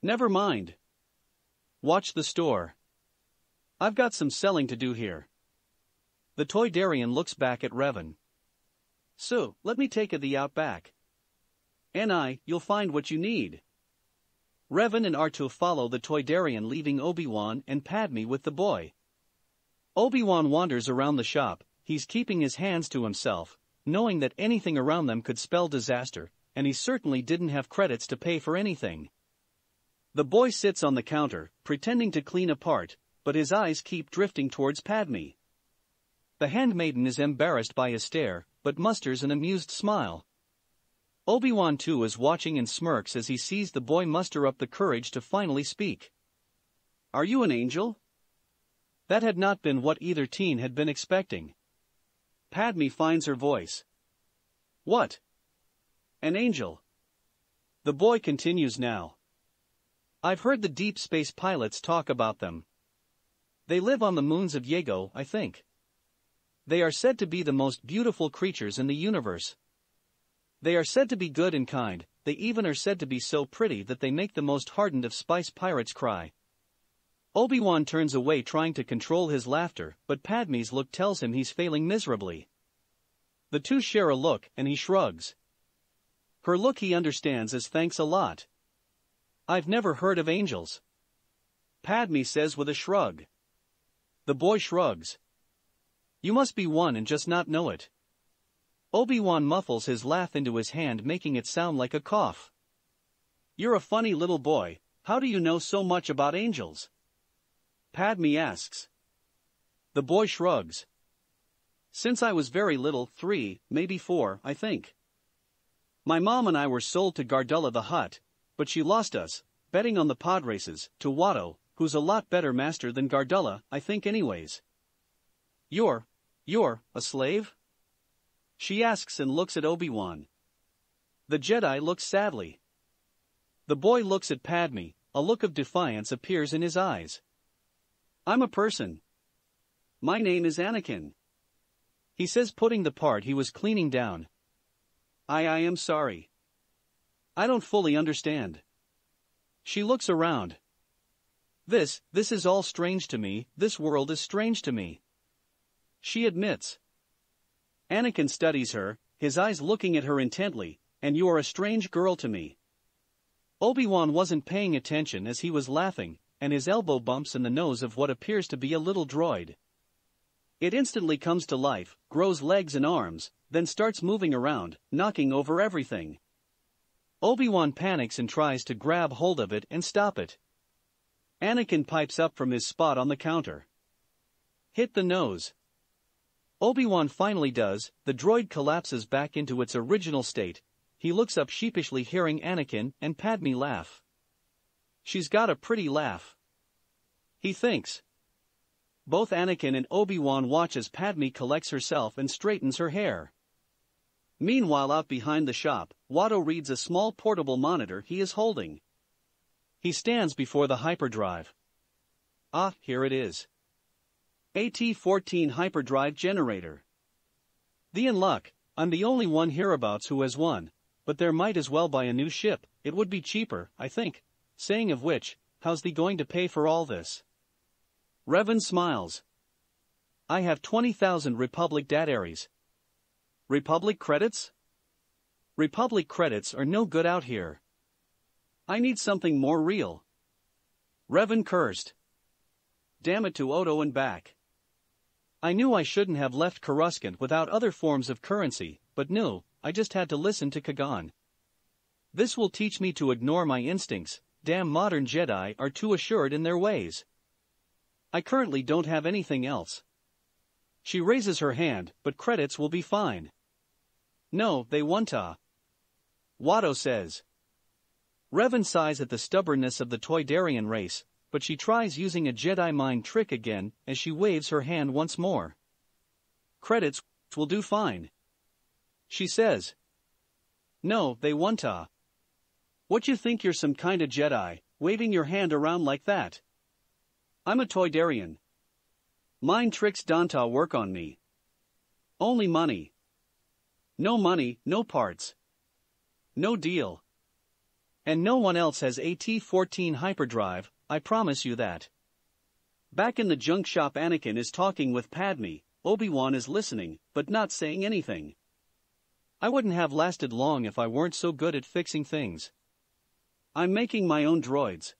Never mind. Watch the store. I've got some selling to do here. The Toydarian looks back at Revan. So, let me take thee out back. You'll find what you need. Revan and R2 follow the Toydarian, leaving Obi-Wan and Padme with the boy. Obi-Wan wanders around the shop, he's keeping his hands to himself, knowing that anything around them could spell disaster, and he certainly didn't have credits to pay for anything. The boy sits on the counter, pretending to clean a part, but his eyes keep drifting towards Padme. The handmaiden is embarrassed by his stare, but musters an amused smile. Obi-Wan too is watching and smirks as he sees the boy muster up the courage to finally speak. Are you an angel? That had not been what either teen had been expecting. Padme finds her voice. What? An angel. The boy continues now. I've heard the deep space pilots talk about them. They live on the moons of Yago, I think. They are said to be the most beautiful creatures in the universe. They are said to be good and kind, they even are said to be so pretty that they make the most hardened of spice pirates cry. Obi-Wan turns away trying to control his laughter, but Padme's look tells him he's failing miserably. The two share a look and he shrugs. Her look he understands as thanks a lot. I've never heard of angels. Padme says with a shrug. The boy shrugs. You must be one and just not know it. Obi-Wan muffles his laugh into his hand, making it sound like a cough. You're a funny little boy, how do you know so much about angels? Padme asks. The boy shrugs. Since I was very little, 3, maybe 4, I think. My mom and I were sold to Gardulla the Hutt, but she lost us, betting on the pod races, to Watto, who's a lot better master than Gardulla, I think anyways. You're a slave? She asks and looks at Obi-Wan. The Jedi looks sadly. The boy looks at Padme, a look of defiance appears in his eyes. I'm a person. My name is Anakin. He says, putting the part he was cleaning down. I am sorry. I don't fully understand. She looks around. This is all strange to me, this world is strange to me. She admits. Anakin studies her, his eyes looking at her intently, and you are a strange girl to me. Obi-Wan wasn't paying attention as he was laughing, and his elbow bumps in the nose of what appears to be a little droid. It instantly comes to life, grows legs and arms, then starts moving around, knocking over everything. Obi-Wan panics and tries to grab hold of it and stop it. Anakin pipes up from his spot on the counter. Hit the nose. Obi-Wan finally does, the droid collapses back into its original state, he looks up sheepishly hearing Anakin and Padme laugh. She's got a pretty laugh. He thinks. Both Anakin and Obi-Wan watch as Padme collects herself and straightens her hair. Meanwhile out behind the shop, Watto reads a small portable monitor he is holding. He stands before the hyperdrive. Ah, here it is. AT-14 hyperdrive generator. The in luck, I'm the only one hereabouts who has one, but there might as well buy a new ship, it would be cheaper, I think. Saying of which, how's thee going to pay for all this? Revan smiles. I have 20,000 Republic dataries. Republic credits? Republic credits are no good out here. I need something more real. Revan cursed. Damn it to Odo and back. I knew I shouldn't have left Coruscant without other forms of currency, but no, I just had to listen to Kagan. This will teach me to ignore my instincts. Damn modern Jedi are too assured in their ways. I currently don't have anything else. She raises her hand, but credits will be fine. No, they won't. Watto says. Revan sighs at the stubbornness of the Toydarian race, but she tries using a Jedi mind trick again as she waves her hand once more. Credits will do fine. She says. No, they won't. What you think you're some kind of Jedi, waving your hand around like that? I'm a Toydarian. Mind tricks don't work on me. Only money. No money, no parts. No deal. And no one else has AT-14 hyperdrive, I promise you that. Back in the junk shop, Anakin is talking with Padme. Obi-Wan is listening, but not saying anything. I wouldn't have lasted long if I weren't so good at fixing things. I'm making my own droids.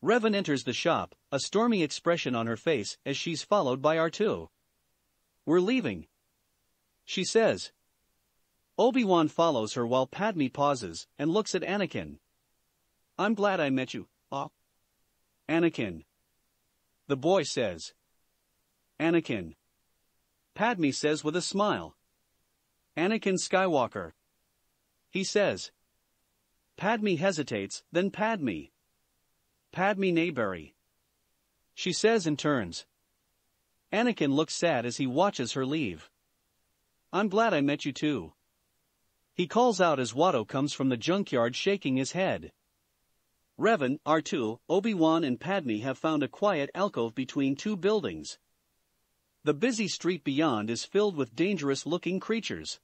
Revan enters the shop, a stormy expression on her face as she's followed by R2. We're leaving, she says. Obi-Wan follows her while Padme pauses and looks at Anakin. I'm glad I met you, Anakin. The boy says. Anakin. Padme says with a smile. Anakin Skywalker. He says. Padme hesitates, then Padme. Padme Nayberry. She says and turns. Anakin looks sad as he watches her leave. I'm glad I met you too. He calls out as Watto comes from the junkyard shaking his head. Revan, R2, Obi-Wan and Padme have found a quiet alcove between two buildings. The busy street beyond is filled with dangerous-looking creatures.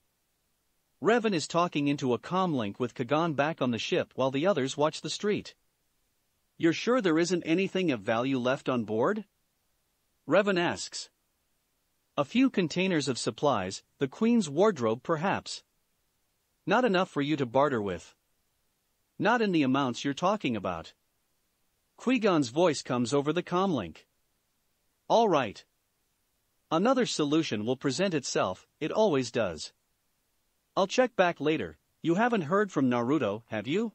Revan is talking into a comlink with Kagan back on the ship while the others watch the street. You're sure there isn't anything of value left on board? Revan asks. A few containers of supplies, the Queen's wardrobe perhaps. Not enough for you to barter with. Not in the amounts you're talking about. Qui-Gon's voice comes over the comlink. All right. Another solution will present itself, it always does. I'll check back later. You haven't heard from Naruto, have you?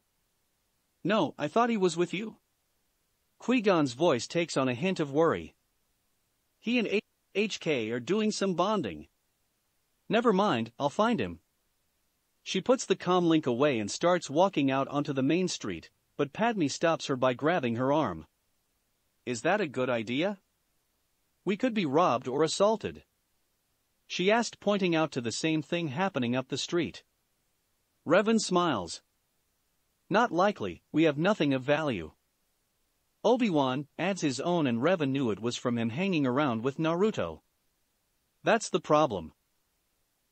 No, I thought he was with you. Qui-Gon's voice takes on a hint of worry. He and HK are doing some bonding. Never mind, I'll find him. She puts the comlink away and starts walking out onto the main street, but Padme stops her by grabbing her arm. Is that a good idea? We could be robbed or assaulted. She asked, pointing out to the same thing happening up the street. Revan smiles. Not likely, we have nothing of value. Obi-Wan adds his own, and Revan knew it was from him hanging around with Naruto. That's the problem.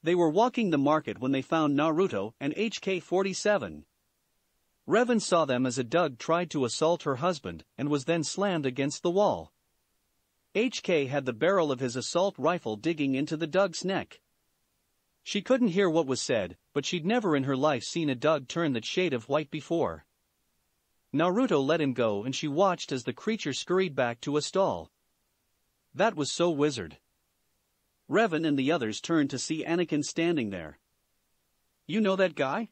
They were walking the market when they found Naruto and HK-47. Revan saw them as a Dug tried to assault her husband and was then slammed against the wall. HK had the barrel of his assault rifle digging into the Dug's neck. She couldn't hear what was said, but she'd never in her life seen a Dug turn that shade of white before. Naruto let him go and she watched as the creature scurried back to a stall. That was so wizard. Revan and the others turned to see Anakin standing there. You know that guy?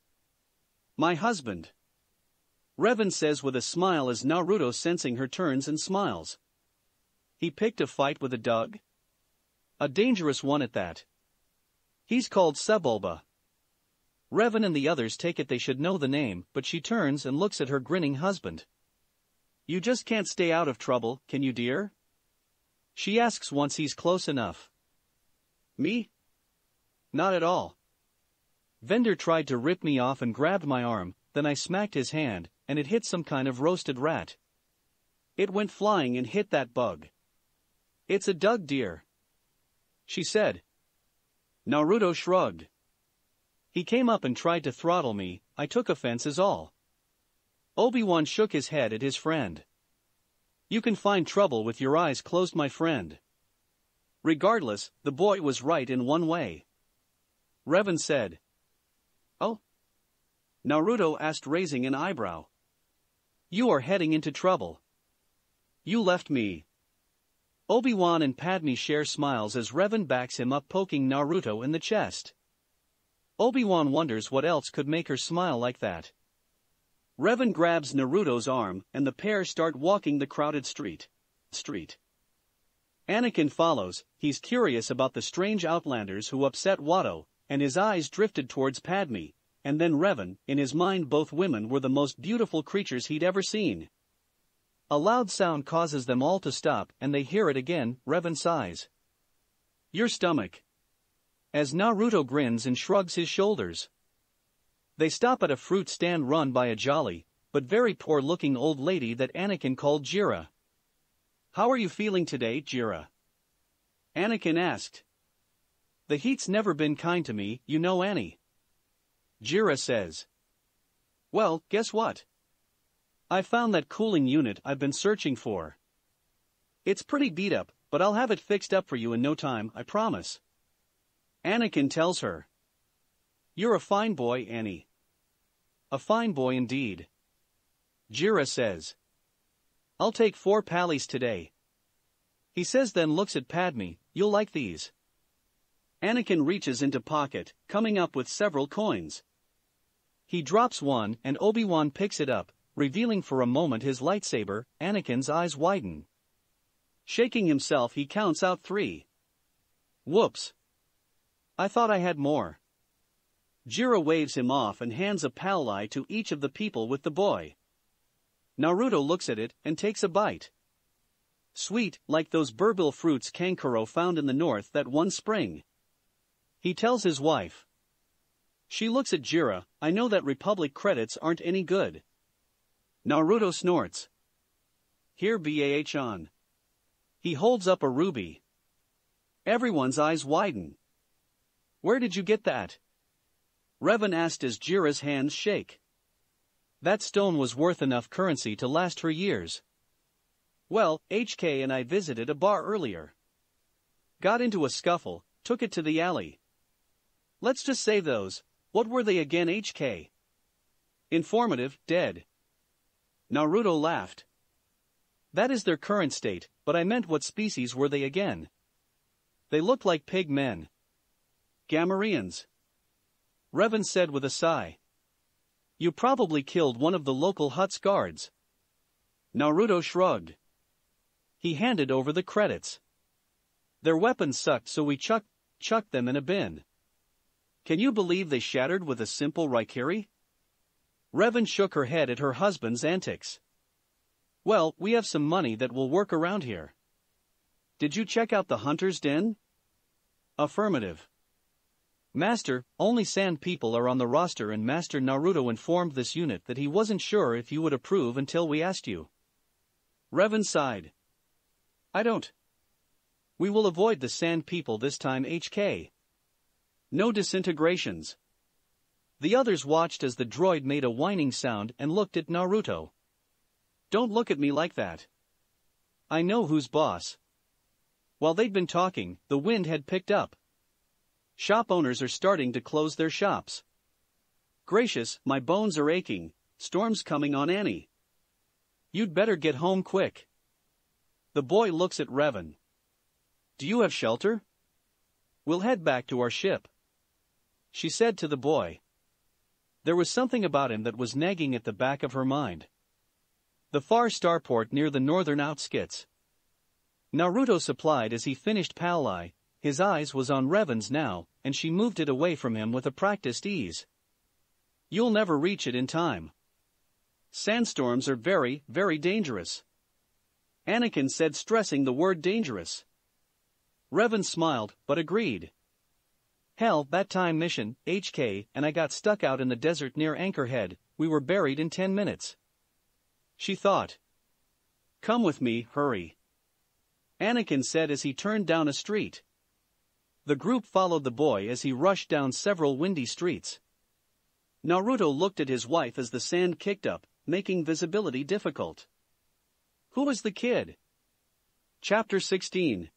My husband. Revan says with a smile as Naruto, sensing her, turns and smiles. He picked a fight with a Dug? A dangerous one at that. He's called Sebulba. Revan and the others take it they should know the name, but she turns and looks at her grinning husband. You just can't stay out of trouble, can you, dear? She asks once he's close enough. Me? Not at all. Vendor tried to rip me off and grabbed my arm, then I smacked his hand, and it hit some kind of roasted rat. It went flying and hit that bug. It's a Dug, dear. She said. Naruto shrugged. He came up and tried to throttle me, I took offense is all. Obi-Wan shook his head at his friend. You can find trouble with your eyes closed, my friend. Regardless, the boy was right in one way. Revan said. Oh, Naruto asked, raising an eyebrow. You are heading into trouble. You left me. Obi-Wan and Padme share smiles as Revan backs him up, poking Naruto in the chest. Obi-Wan wonders what else could make her smile like that. Revan grabs Naruto's arm and the pair start walking the crowded street. Anakin follows. He's curious about the strange outlanders who upset Watto, and his eyes drifted towards Padme, and then Revan. In his mind, both women were the most beautiful creatures he'd ever seen. A loud sound causes them all to stop, and they hear it again. Revan sighs. Your stomach. As Naruto grins and shrugs his shoulders. They stop at a fruit stand run by a jolly, but very poor-looking old lady that Anakin called Jira. How are you feeling today, Jira? Anakin asked. The heat's never been kind to me, you know, Annie. Jira says. Well, guess what? I found that cooling unit I've been searching for. It's pretty beat up, but I'll have it fixed up for you in no time, I promise. Anakin tells her. You're a fine boy, Annie. A fine boy indeed. Jira says. I'll take 4 pallies today. He says, then looks at Padme. You'll like these. Anakin reaches into pocket, coming up with several coins. He drops one and Obi-Wan picks it up, revealing for a moment his lightsaber. Anakin's eyes widen. Shaking himself, he counts out 3. Whoops. I thought I had more. Jira waves him off and hands a pally to each of the people with the boy. Naruto looks at it and takes a bite. Sweet, like those burbil fruits Kankuro found in the north that one spring. He tells his wife. She looks at Jira. I know that Republic credits aren't any good. Naruto snorts. Here, bah. He holds up a ruby. Everyone's eyes widen. Where did you get that? Revan asked as Jira's hands shake. That stone was worth enough currency to last her years. Well, HK and I visited a bar earlier. Got into a scuffle, took it to the alley. Let's just say those, what were they again, HK? Informative, dead. Naruto laughed. That is their current state, but I meant what species were they again? They look like pig men. Gamorreans. Revan said with a sigh. You probably killed one of the local Hutt's guards. Naruto shrugged. He handed over the credits. Their weapons sucked, so we chucked them in a bin. Can you believe they shattered with a simple Raikiri? Revan shook her head at her husband's antics. Well, we have some money that will work around here. Did you check out the Hunter's Den? Affirmative. Master, only Sand people are on the roster, and Master Naruto informed this unit that he wasn't sure if you would approve until we asked you. Revan sighed. I don't. We will avoid the Sand people this time, HK. No disintegrations. The others watched as the droid made a whining sound and looked at Naruto. Don't look at me like that. I know who's boss. While they'd been talking, the wind had picked up. Shop owners are starting to close their shops. Gracious, my bones are aching. Storm's coming on, Annie. You'd better get home quick. The boy looks at Revan. Do you have shelter? We'll head back to our ship. She said to the boy. There was something about him that was nagging at the back of her mind. The far starport near the northern outskirts. Naruto supplied as he finished pally. His eyes was on Revan's now, and she moved it away from him with a practiced ease. You'll never reach it in time. Sandstorms are very, very dangerous. Anakin said, stressing the word dangerous. Revan smiled, but agreed. Hell, that time mission, HK, and I got stuck out in the desert near Anchorhead. We were buried in 10 minutes. She thought. Come with me, hurry. Anakin said as he turned down a street. The group followed the boy as he rushed down several windy streets. Naruto looked at his wife as the sand kicked up, making visibility difficult. Who is the kid? Chapter 16.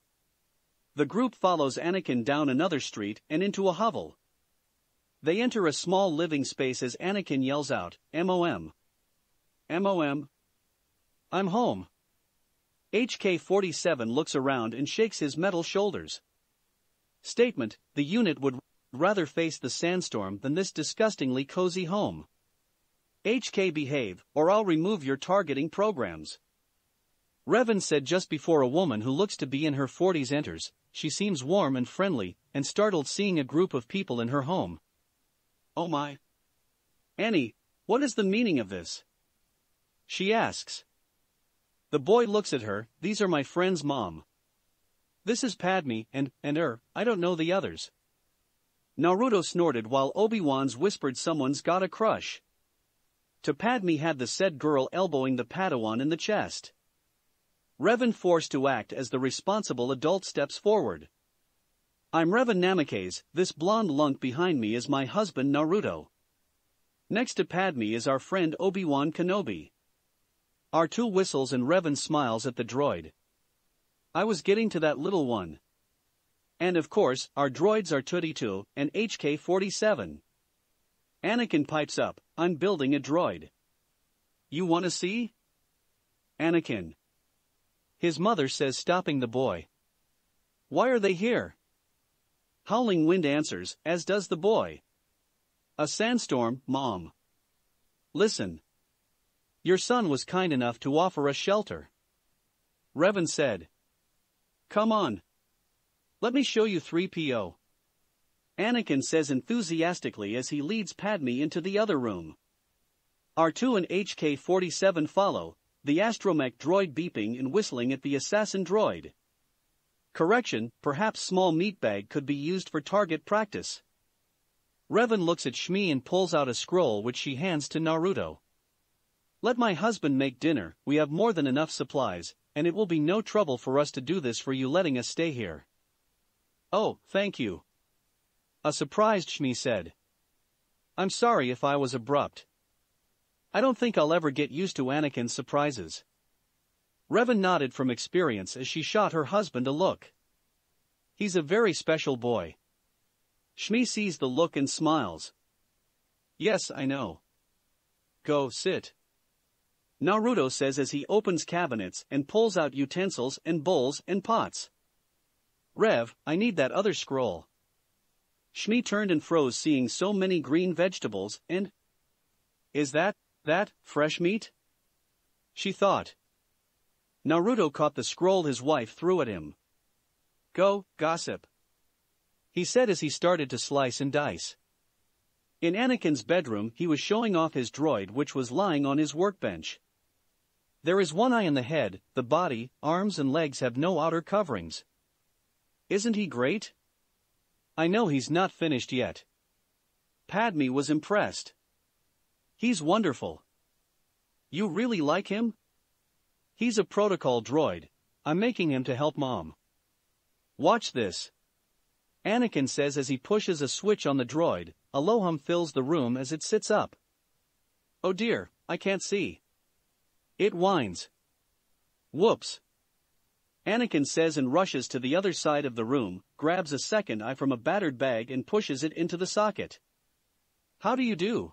The group follows Anakin down another street and into a hovel. They enter a small living space as Anakin yells out, "MOM. MOM. I'm home." HK-47 looks around and shakes his metal shoulders. Statement: the unit would rather face the sandstorm than this disgustingly cozy home. HK, behave, or I'll remove your targeting programs. Revan said just before a woman who looks to be in her 40s enters. She seems warm and friendly, and startled seeing a group of people in her home. "Oh my. Annie, what is the meaning of this?" she asks. The boy looks at her. "These are my friend's mom. This is Padme, and I don't know the others." Naruto snorted while Obi-Wan's whispered, "Someone's got a crush." To Padme had the said girl elbowing the Padawan in the chest. Revan forced to act as the responsible adult steps forward. "I'm Revan Namikaze, this blonde lunk behind me is my husband Naruto. Next to Padme is our friend Obi-Wan Kenobi." R2 whistles and Revan smiles at the droid. "I was getting to that little one. And of course, our droids are R2-D2 and HK-47. Anakin pipes up, "I'm building a droid. You wanna see?" Anakin. His mother says, stopping the boy. "Why are they here?" Howling Wind answers, as does the boy. "A sandstorm, Mom. Listen. Your son was kind enough to offer us shelter." Revan said. "Come on. Let me show you 3PO. Anakin says enthusiastically as he leads Padme into the other room. R2 and HK-47 follow, the astromech droid beeping and whistling at the assassin droid. Correction, perhaps small meatbag could be used for target practice. Revan looks at Shmi and pulls out a scroll which she hands to Naruto. "Let my husband make dinner, we have more than enough supplies, and it will be no trouble for us to do this for you letting us stay here." "Oh, thank you." A surprised Shmi said. "I'm sorry if I was abrupt. I don't think I'll ever get used to Anakin's surprises." Revan nodded from experience as she shot her husband a look. "He's a very special boy." Shmi sees the look and smiles. "Yes, I know. Go sit." Naruto says as he opens cabinets and pulls out utensils and bowls and pots. "Rev, I need that other scroll." Shmi turned and froze seeing so many green vegetables and... "Is that fresh meat?" she thought. Naruto caught the scroll his wife threw at him. "Go, gossip," he said as he started to slice and dice. In Anakin's bedroom he was showing off his droid which was lying on his workbench. There is one eye in the head, the body, arms and legs have no outer coverings. Isn't he great? I know he's not finished yet. Padme was impressed. He's wonderful. You really like him? He's a protocol droid. I'm making him to help Mom. Watch this. Anakin says as he pushes a switch on the droid. A low hum fills the room as it sits up. Oh dear, I can't see. It whines. Whoops. Anakin says and rushes to the other side of the room, grabs a second eye from a battered bag and pushes it into the socket. How do you do?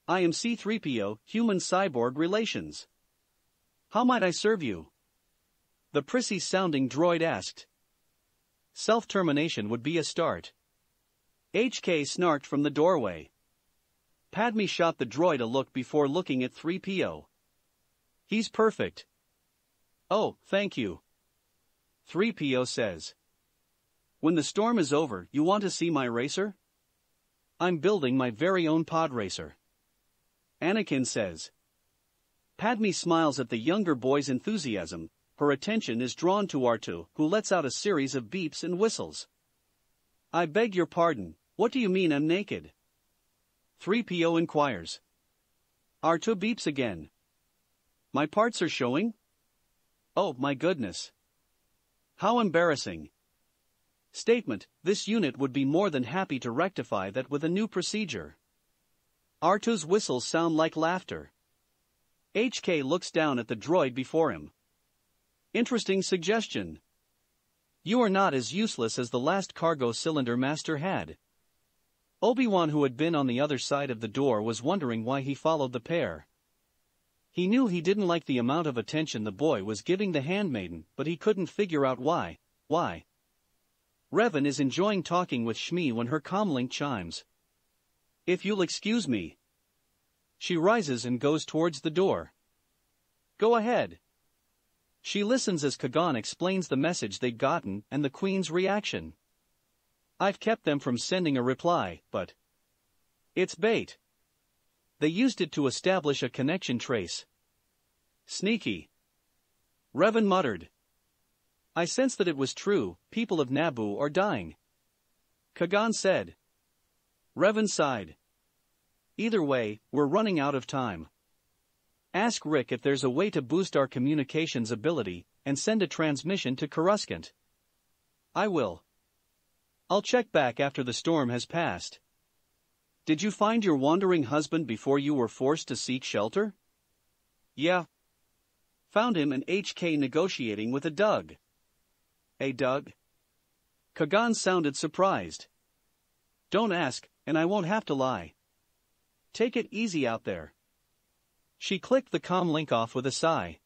I am C-3PO, Human-Cyborg Relations. How might I serve you? The prissy-sounding droid asked. Self-termination would be a start. HK snarked from the doorway. Padme shot the droid a look before looking at 3PO. He's perfect. Oh, thank you. 3PO says. When the storm is over, you want to see my racer? I'm building my very own pod racer. Anakin says. Padme smiles at the younger boy's enthusiasm. Her attention is drawn to R2, who lets out a series of beeps and whistles. I beg your pardon, what do you mean I'm naked? 3PO inquires. R2 beeps again. My parts are showing? Oh my goodness. How embarrassing. Statement, this unit would be more than happy to rectify that with a new procedure. R2's whistles sound like laughter. HK looks down at the droid before him. Interesting suggestion. You are not as useless as the last cargo cylinder master had. Obi-Wan, who had been on the other side of the door, was wondering why he followed the pair. He knew he didn't like the amount of attention the boy was giving the handmaiden, but he couldn't figure out why. Revan is enjoying talking with Shmi when her comlink chimes. "If you'll excuse me." She rises and goes towards the door. "Go ahead." She listens as Kagan explains the message they'd gotten and the Queen's reaction. "I've kept them from sending a reply, but it's bait. They used it to establish a connection trace." "Sneaky," Revan muttered. "I sense that it was true. People of Naboo are dying," Kagan said. Revan sighed. "Either way, we're running out of time. Ask Rick if there's a way to boost our communications ability and send a transmission to Coruscant." "I will. I'll check back after the storm has passed." "Did you find your wandering husband before you were forced to seek shelter?" "Yeah. Found him and HK negotiating with a Dug." "A Dug?" Kagan sounded surprised. "Don't ask, and I won't have to lie. Take it easy out there." She clicked the comlink off with a sigh.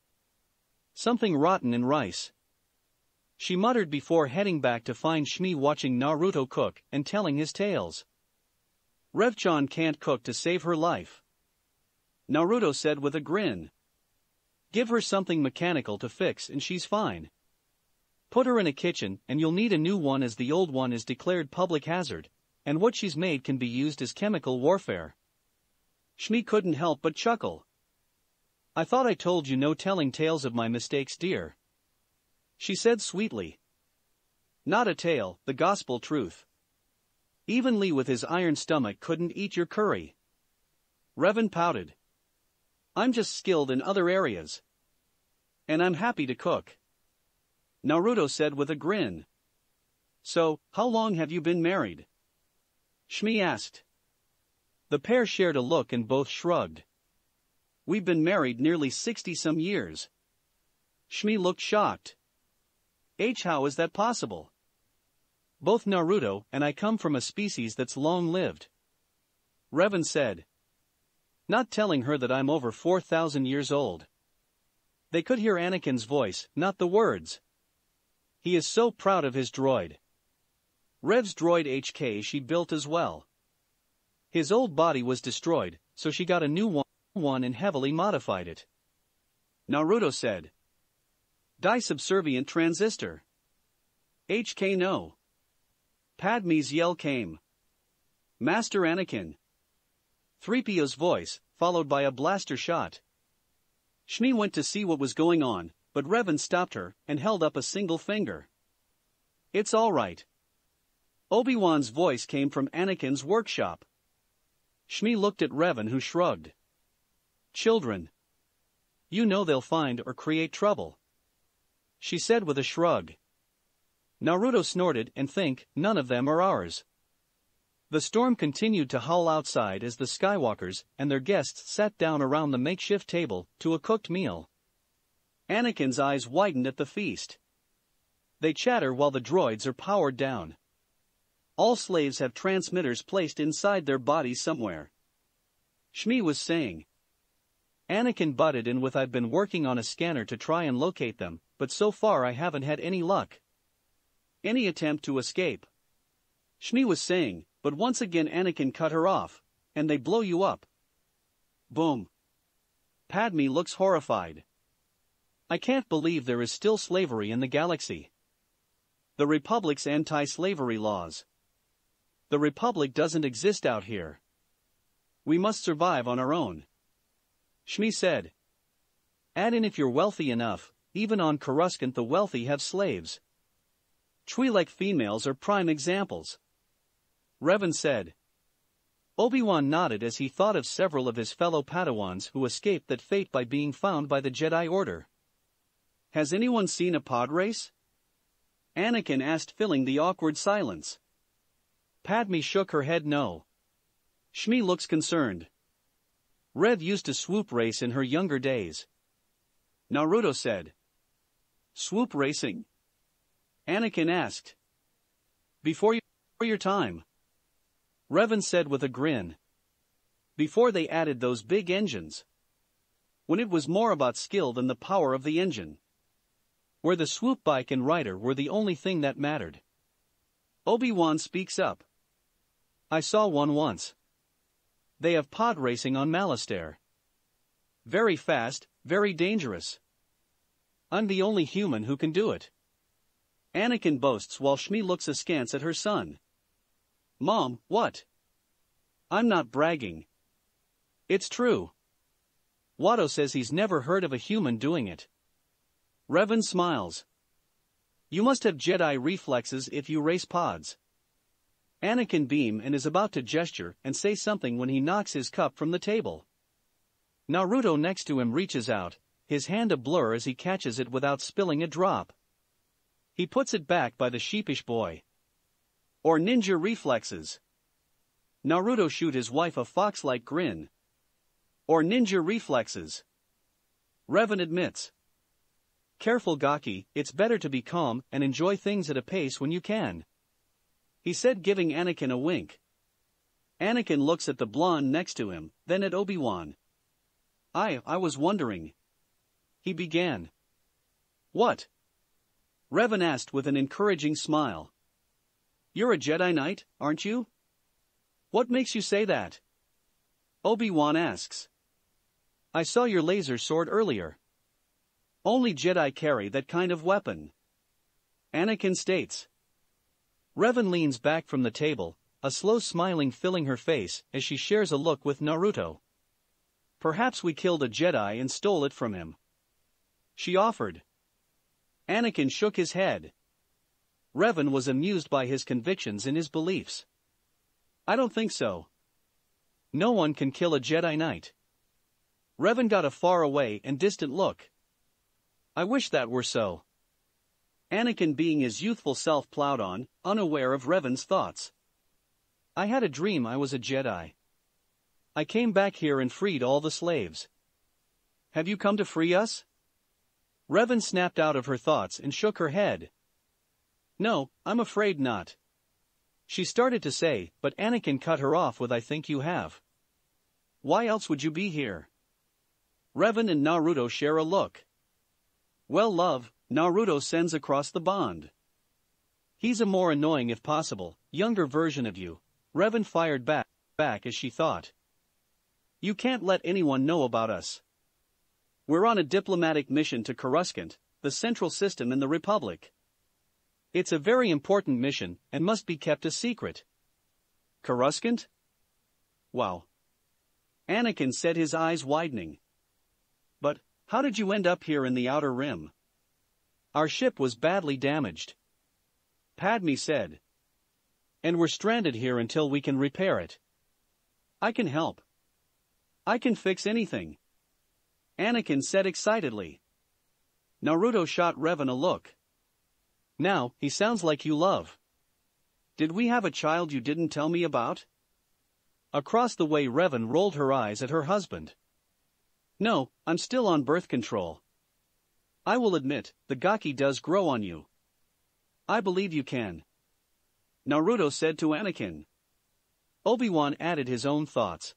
"Something rotten in rice," she muttered before heading back to find Shmi watching Naruto cook and telling his tales. "Revchan can't cook to save her life," Naruto said with a grin. "Give her something mechanical to fix and she's fine. Put her in a kitchen and you'll need a new one as the old one is declared public hazard, and what she's made can be used as chemical warfare." Shmi couldn't help but chuckle. "I thought I told you no telling tales of my mistakes, dear," she said sweetly. "Not a tale, the gospel truth. Even Lee with his iron stomach couldn't eat your curry." Revan pouted. "I'm just skilled in other areas. And I'm happy to cook," Naruto said with a grin. "So, how long have you been married?" Shmi asked. The pair shared a look and both shrugged. "We've been married nearly 60-some years." Shmi looked shocked. "How is that possible?" "Both Naruto and I come from a species that's long-lived," Revan said, not telling her that I'm over 4,000 years old. They could hear Anakin's voice, not the words. He is so proud of his droid. Rev's droid HK she built as well. His old body was destroyed, so she got a new one and heavily modified it. Naruto said. "Die-subservient transistor." HK no. Padme's yell came. "Master Anakin." 3PO's voice, followed by a blaster shot. Shmi went to see what was going on, but Revan stopped her and held up a single finger. "It's all right." Obi-Wan's voice came from Anakin's workshop. Shmi looked at Revan, who shrugged. "Children. You know they'll find or create trouble," she said with a shrug. Naruto snorted and think, "None of them are ours." The storm continued to howl outside as the Skywalkers and their guests sat down around the makeshift table to a cooked meal. Anakin's eyes widened at the feast. They chatter while the droids are powered down. All slaves have transmitters placed inside their bodies somewhere, Shmi was saying. Anakin butted in with, "I've been working on a scanner to try and locate them, but so far I haven't had any luck." "Any attempt to escape," Shmi was saying, but once again Anakin cut her off. "And they blow you up." Boom. Padme looks horrified. "I can't believe there is still slavery in the galaxy." The Republic's anti-slavery laws. The Republic doesn't exist out here. We must survive on our own, Shmi said. Add in if you're wealthy enough, even on Coruscant the wealthy have slaves. Twi'lek females are prime examples, Revan said. Obi-Wan nodded as he thought of several of his fellow Padawans who escaped that fate by being found by the Jedi Order. Has anyone seen a pod race? Anakin asked, filling the awkward silence. Padme shook her head no. Shmi looks concerned. Rev used to swoop race in her younger days, Naruto said. Swoop racing? Anakin asked. Before your time. Revan said with a grin. Before they added those big engines. When it was more about skill than the power of the engine. Where the swoop bike and rider were the only thing that mattered. Obi-Wan speaks up. I saw one once. They have pod racing on Malastare. Very fast, very dangerous. I'm the only human who can do it. Anakin boasts while Shmi looks askance at her son. Mom, what? I'm not bragging. It's true. Watto says he's never heard of a human doing it. Revan smiles. You must have Jedi reflexes if you race pods. Anakin beams and is about to gesture and say something when he knocks his cup from the table. Naruto next to him reaches out, his hand a blur as he catches it without spilling a drop. He puts it back by the sheepish boy. Or ninja reflexes. Naruto shoot his wife a fox-like grin. Or ninja reflexes. Revan admits. Careful Gaki, it's better to be calm and enjoy things at a pace when you can. He said, giving Anakin a wink. Anakin looks at the blonde next to him, then at Obi-Wan. I was wondering. He began. What? Revan asked with an encouraging smile. You're a Jedi Knight, aren't you? What makes you say that? Obi-Wan asks. I saw your laser sword earlier. Only Jedi carry that kind of weapon. Anakin states. Revan leans back from the table, a slow smiling filling her face as she shares a look with Naruto. Perhaps we killed a Jedi and stole it from him. She offered. Anakin shook his head. Revan was amused by his convictions and his beliefs. I don't think so. No one can kill a Jedi Knight. Revan got a far away and distant look. I wish that were so. Anakin being his youthful self plowed on, unaware of Revan's thoughts. I had a dream I was a Jedi. I came back here and freed all the slaves. Have you come to free us? Revan snapped out of her thoughts and shook her head. No, I'm afraid not. She started to say, but Anakin cut her off with I think you have. Why else would you be here? Revan and Naruto share a look. Well, love, Naruto sends across the bond. He's a more annoying if possible, younger version of you, Revan fired back as she thought. You can't let anyone know about us. We're on a diplomatic mission to Coruscant, the central system in the Republic. It's a very important mission and must be kept a secret. Coruscant? Wow. Anakin said, his eyes widening. But, how did you end up here in the Outer Rim? Our ship was badly damaged. Padme said. And we're stranded here until we can repair it. I can help. I can fix anything. Anakin said excitedly. Naruto shot Revan a look. Now, he sounds like you love. Did we have a child you didn't tell me about? Across the way Revan rolled her eyes at her husband. No, I'm still on birth control. I will admit, the Gaki does grow on you. I believe you can. Naruto said to Anakin. Obi-Wan added his own thoughts.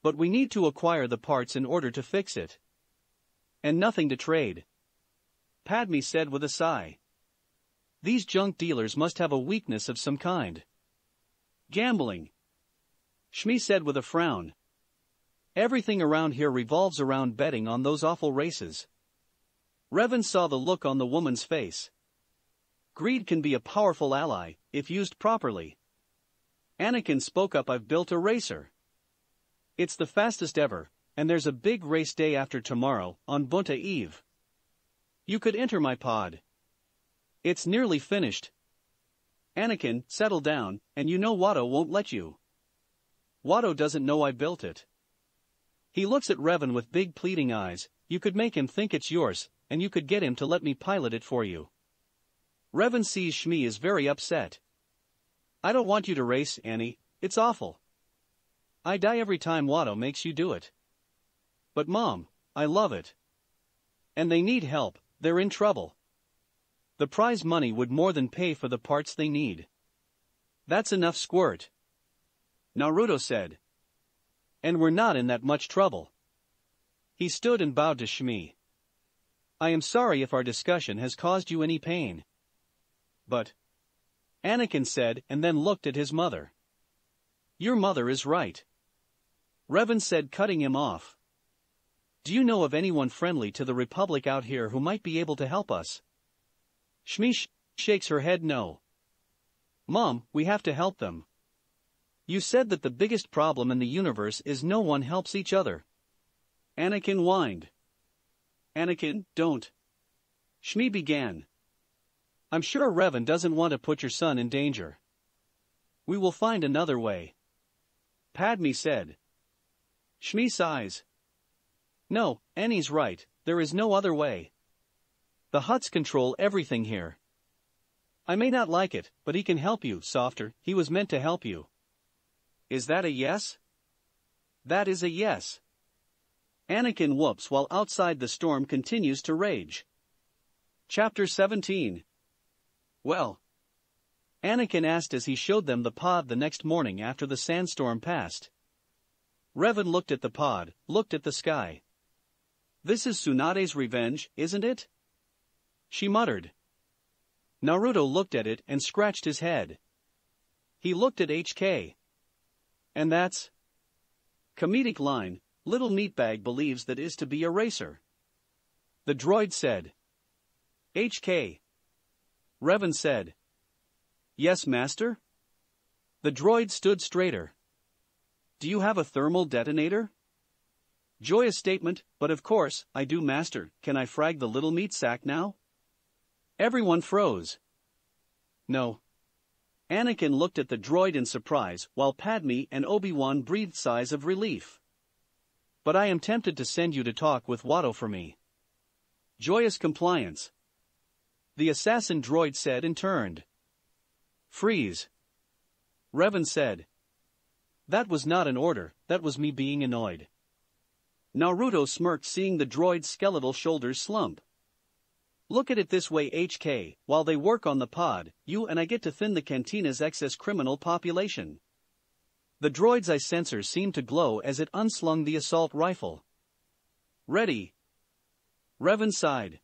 But we need to acquire the parts in order to fix it. And nothing to trade. Padme said with a sigh. These junk dealers must have a weakness of some kind. Gambling. Shmi said with a frown. Everything around here revolves around betting on those awful races. Revan saw the look on the woman's face. Greed can be a powerful ally, if used properly. Anakin spoke up. I've built a racer. It's the fastest ever, and there's a big race day after tomorrow, on Bunta Eve. You could enter my pod. It's nearly finished. Anakin, settle down, and you know Watto won't let you. Watto doesn't know I built it. He looks at Revan with big pleading eyes. You could make him think it's yours, and you could get him to let me pilot it for you. Revan sees Shmi is very upset. I don't want you to race, Annie, it's awful. I die every time Watto makes you do it. But Mom, I love it. And they need help, they're in trouble. The prize money would more than pay for the parts they need. That's enough, Squirt. Naruto said. And we're not in that much trouble. He stood and bowed to Shmi. I am sorry if our discussion has caused you any pain. But, Anakin said and then looked at his mother. Your mother is right. Revan said, cutting him off. Do you know of anyone friendly to the Republic out here who might be able to help us? Shmi shakes her head no. Mom, we have to help them. You said that the biggest problem in the universe is no one helps each other. Anakin whined. Anakin, don't. Shmi began. I'm sure Revan doesn't want to put your son in danger. We will find another way. Padme said. Shmi sighs. No, Annie's right, there is no other way. The Hutts control everything here. I may not like it, but he can help you, Softer, he was meant to help you. Is that a yes? That is a yes. Anakin whoops while outside the storm continues to rage. Chapter 17. Well, Anakin asked as he showed them the pod the next morning after the sandstorm passed. Revan looked at the pod, looked at the sky. This is Tsunade's revenge, isn't it? She muttered. Naruto looked at it and scratched his head. He looked at HK. And that's... Comedic line, little meatbag believes that is to be a racer. The droid said. HK. Revan said. Yes, master? The droid stood straighter. Do you have a thermal detonator? Joyous statement, but of course, I do, master. Can I frag the little meat sack now? Everyone froze. No. Anakin looked at the droid in surprise, while Padme and Obi-Wan breathed sighs of relief. But I am tempted to send you to talk with Watto for me. Joyous compliance. The assassin droid said and turned. Freeze. Revan said. That was not an order, that was me being annoyed. Naruto smirked seeing the droid's skeletal shoulders slump. Look at it this way, HK, while they work on the pod, you and I get to thin the cantina's excess criminal population. The droid's eye sensors seemed to glow as it unslung the assault rifle. Ready. Revan sighed.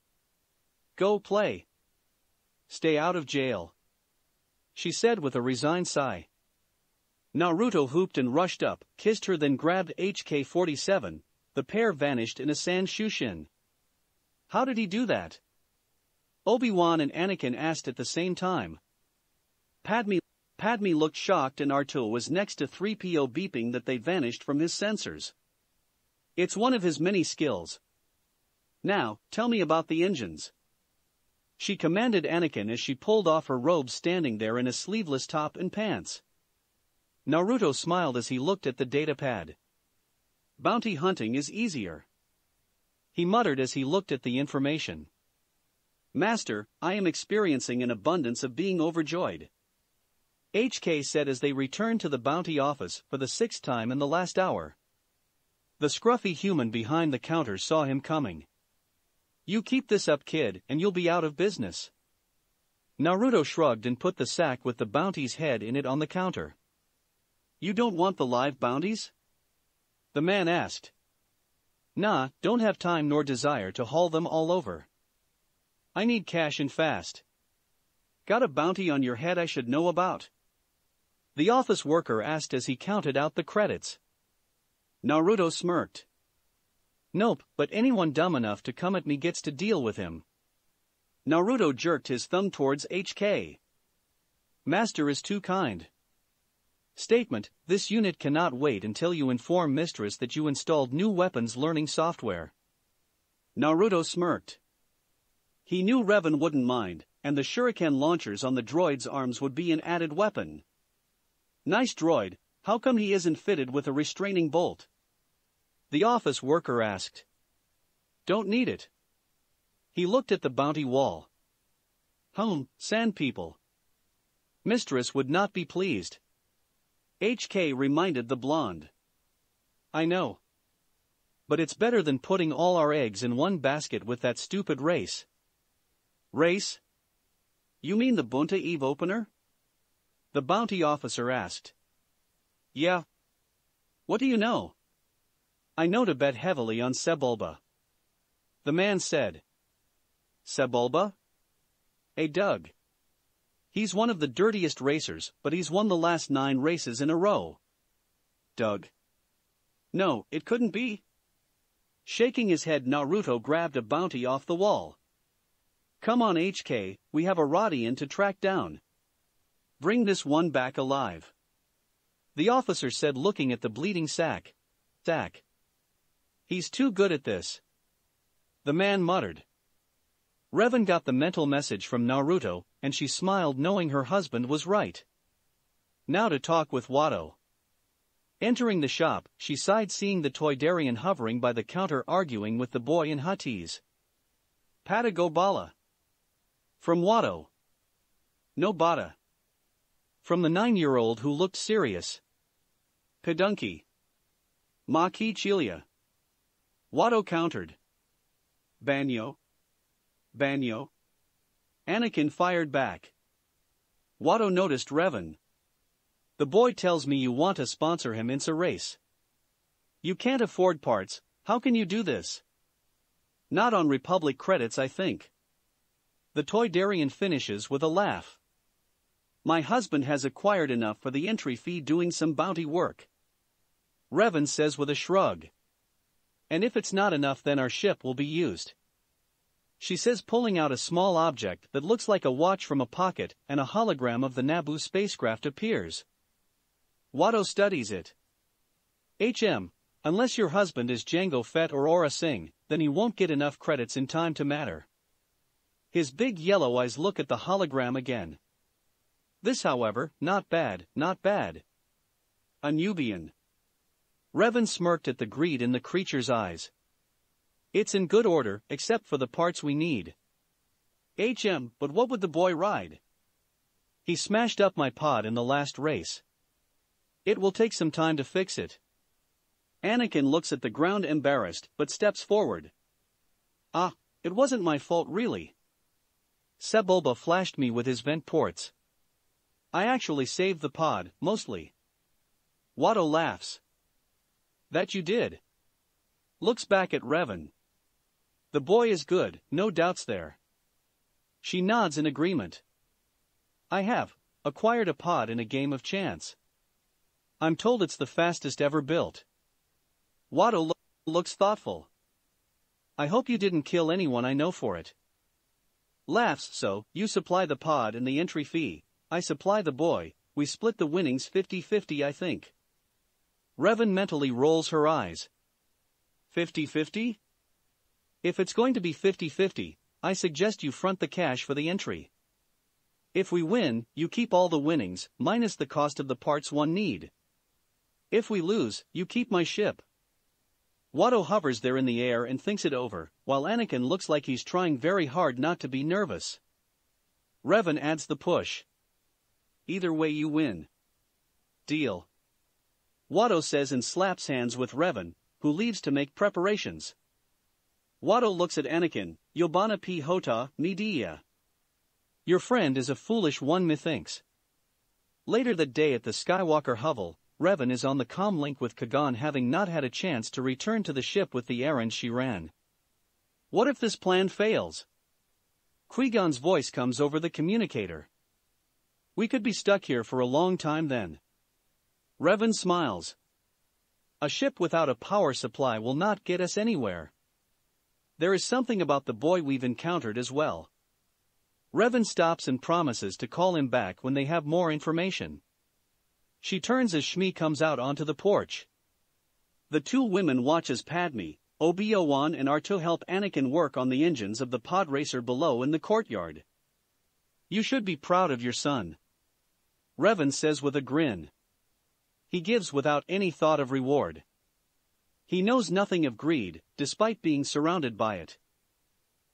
Go play. Stay out of jail. She said with a resigned sigh. Naruto hooped and rushed up, kissed her, then grabbed HK-47. The pair vanished in a sand shushin. How did he do that? Obi-Wan and Anakin asked at the same time. Padme looked shocked and R2 was next to 3PO beeping that they vanished from his sensors. It's one of his many skills. Now, tell me about the engines. She commanded Anakin as she pulled off her robe, standing there in a sleeveless top and pants. Naruto smiled as he looked at the datapad. Bounty hunting is easier. He muttered as he looked at the information. Master, I am experiencing an abundance of being overjoyed. HK said as they returned to the bounty office for the 6th time in the last hour. The scruffy human behind the counter saw him coming. You keep this up, kid, and you'll be out of business. Naruto shrugged and put the sack with the bounty's head in it on the counter. You don't want the live bounties? The man asked. Nah, don't have time nor desire to haul them all over. I need cash and fast. Got a bounty on your head I should know about? The office worker asked as he counted out the credits. Naruto smirked. Nope, but anyone dumb enough to come at me gets to deal with him. Naruto jerked his thumb towards HK. Master is too kind. Statement, this unit cannot wait until you inform Mistress that you installed new weapons learning software. Naruto smirked. He knew Revan wouldn't mind, and the shuriken launchers on the droid's arms would be an added weapon. Nice droid, how come he isn't fitted with a restraining bolt? The office worker asked. Don't need it. He looked at the bounty wall. Sand people. Mistress would not be pleased. HK reminded the blonde. I know. But it's better than putting all our eggs in one basket with that stupid race. Race? You mean the Bunta Eve opener? The bounty officer asked. Yeah. What do you know? I know to bet heavily on Sebulba. The man said. Sebulba? Doug. He's one of the dirtiest racers, but he's won the last 9 races in a row. Doug. No, it couldn't be. Shaking his head, Naruto grabbed a bounty off the wall. Come on HK, we have a Rodian to track down. Bring this one back alive. The officer said, looking at the bleeding sack. He's too good at this. The man muttered. Revan got the mental message from Naruto, and she smiled knowing her husband was right. Now to talk with Watto. Entering the shop, she sighed seeing the Toydarian hovering by the counter arguing with the boy in Huttese. Patago Bala. From Watto. No Bada. From the 9-year-old who looked serious. Pedunky. Maki Chilia. Watto countered. Banyo. Anakin fired back. Watto noticed Revan. The boy tells me you want to sponsor him in a race. You can't afford parts, how can you do this? Not on Republic credits, I think. The Toydarian finishes with a laugh. My husband has acquired enough for the entry fee doing some bounty work. Revan says with a shrug. And if it's not enough, then our ship will be used. She says, pulling out a small object that looks like a watch from a pocket, and a hologram of the Naboo spacecraft appears. Watto studies it. Unless your husband is Jango Fett or Aurra Sing, then he won't get enough credits in time to matter. His big yellow eyes look at the hologram again. This, however, not bad. A Nubian. Revan smirked at the greed in the creature's eyes. It's in good order, except for the parts we need. But what would the boy ride? He smashed up my pod in the last race. It will take some time to fix it. Anakin looks at the ground embarrassed, but steps forward. It wasn't my fault really. Sebulba flashed me with his vent ports. I actually saved the pod, mostly. Watto laughs. That you did. Looks back at Revan. The boy is good, no doubts there. She nods in agreement. I have acquired a pod in a game of chance. I'm told it's the fastest ever built. Watto looks thoughtful. I hope you didn't kill anyone I know for it. Laughs. So, you supply the pod and the entry fee, I supply the boy, we split the winnings 50-50 I think. Revan mentally rolls her eyes. 50-50? If it's going to be 50-50, I suggest you front the cash for the entry. If we win, you keep all the winnings, minus the cost of the parts one need. If we lose, you keep my ship. Watto hovers there in the air and thinks it over, while Anakin looks like he's trying very hard not to be nervous. Revan adds the push. Either way you win. Deal. Watto says and slaps hands with Revan, who leaves to make preparations. Watto looks at Anakin. Yobana P. Hota, Midia. Your friend is a foolish one, methinks. Later that day at the Skywalker hovel, Revan is on the comlink with Kagan, having not had a chance to return to the ship with the errand she ran. What if this plan fails? Qui-Gon's voice comes over the communicator. We could be stuck here for a long time then. Revan smiles. A ship without a power supply will not get us anywhere. There is something about the boy we've encountered as well. Revan stops and promises to call him back when they have more information. She turns as Shmi comes out onto the porch. The two women watch as Padme, Obi-Wan and R2 help Anakin work on the engines of the pod racer below in the courtyard. You should be proud of your son. Revan says with a grin. He gives without any thought of reward. He knows nothing of greed, despite being surrounded by it.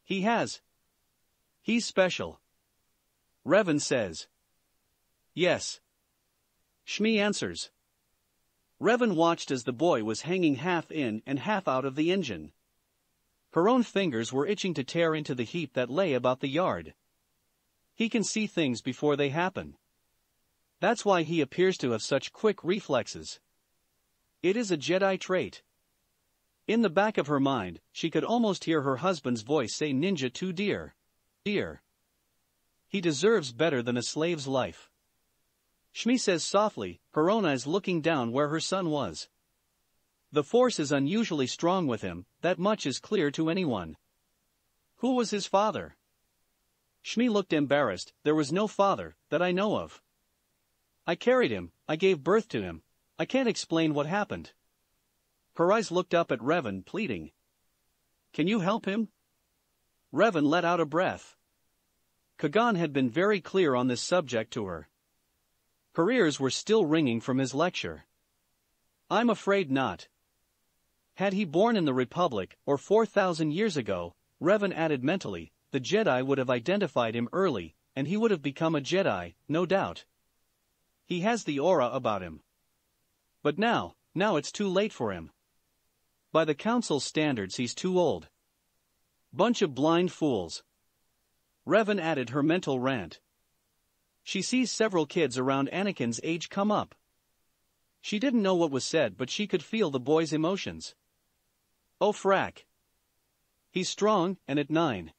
He's special. Revan says. Yes. Shmi answers. Revan watched as the boy was hanging half in and half out of the engine. Her own fingers were itching to tear into the heap that lay about the yard. He can see things before they happen. That's why he appears to have such quick reflexes. It is a Jedi trait. In the back of her mind, she could almost hear her husband's voice say ninja too dear. Dear. He deserves better than a slave's life. Shmi says softly, her own eyes looking down where her son was. The Force is unusually strong with him, that much is clear to anyone. Who was his father? Shmi looked embarrassed. There was no father, that I know of. I carried him, I gave birth to him. I can't explain what happened. Her eyes looked up at Revan, pleading. Can you help him? Revan let out a breath. Kagan had been very clear on this subject to her. Her ears were still ringing from his lecture. I'm afraid not. Had he born in the Republic, or 4,000 years ago, Revan added mentally, the Jedi would have identified him early, and he would have become a Jedi, no doubt. He has the aura about him. But now it's too late for him. By the Council's standards he's too old. Bunch of blind fools. Revan added her mental rant. She sees several kids around Anakin's age come up. She didn't know what was said, but she could feel the boy's emotions. Oh frack. He's strong, and at 9.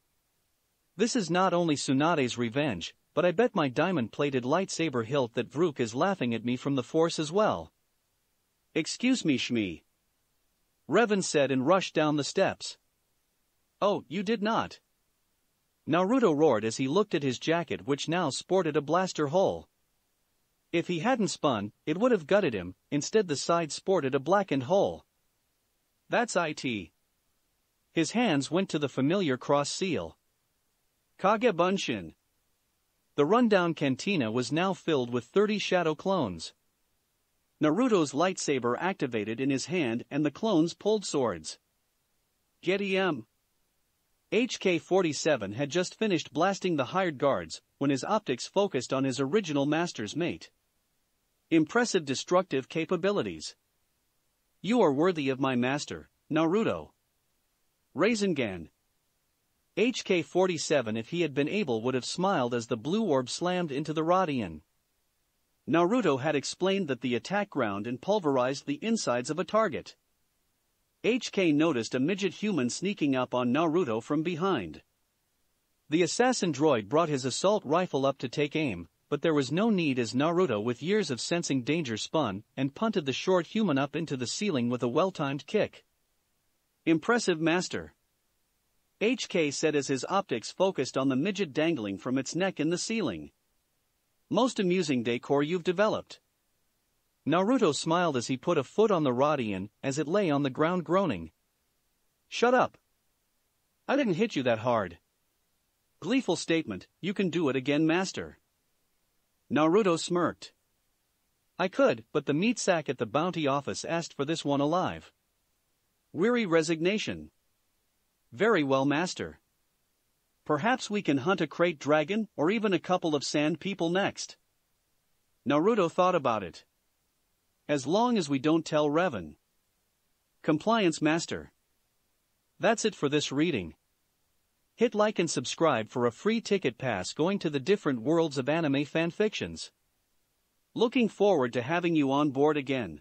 This is not only Tsunade's revenge, but I bet my diamond-plated lightsaber hilt that Vrook is laughing at me from the Force as well. Excuse me, Shmi. Revan said and rushed down the steps. Oh, you did not. Naruto roared as he looked at his jacket, which now sported a blaster hole. If he hadn't spun, it would have gutted him. Instead the side sported a blackened hole. That's it. His hands went to the familiar cross seal. Kage Bunshin. The rundown cantina was now filled with 30 shadow clones. Naruto's lightsaber activated in his hand and the clones pulled swords. Getty M. HK-47 had just finished blasting the hired guards when his optics focused on his original master's mate. Impressive destructive capabilities. You are worthy of my master, Naruto. Rasengan. HK-47, if he had been able, would have smiled as the blue orb slammed into the Rodian. Naruto had explained that the attack ground and pulverized the insides of a target. HK noticed a midget human sneaking up on Naruto from behind. The assassin droid brought his assault rifle up to take aim, but there was no need as Naruto with years of sensing danger spun and punted the short human up into the ceiling with a well-timed kick. Impressive, master. HK said as his optics focused on the midget dangling from its neck in the ceiling. Most amusing decor you've developed. Naruto smiled as he put a foot on the Rodian as it lay on the ground groaning. Shut up. I didn't hit you that hard. Gleeful statement, you can do it again, master. Naruto smirked. I could, but the meat sack at the bounty office asked for this one alive. Weary resignation. Very well, master. Perhaps we can hunt a crate dragon or even a couple of sand people next. Naruto thought about it. As long as we don't tell Revan. Compliance, master. That's it for this reading. Hit like and subscribe for a free ticket pass going to the different worlds of anime fanfictions. Looking forward to having you on board again.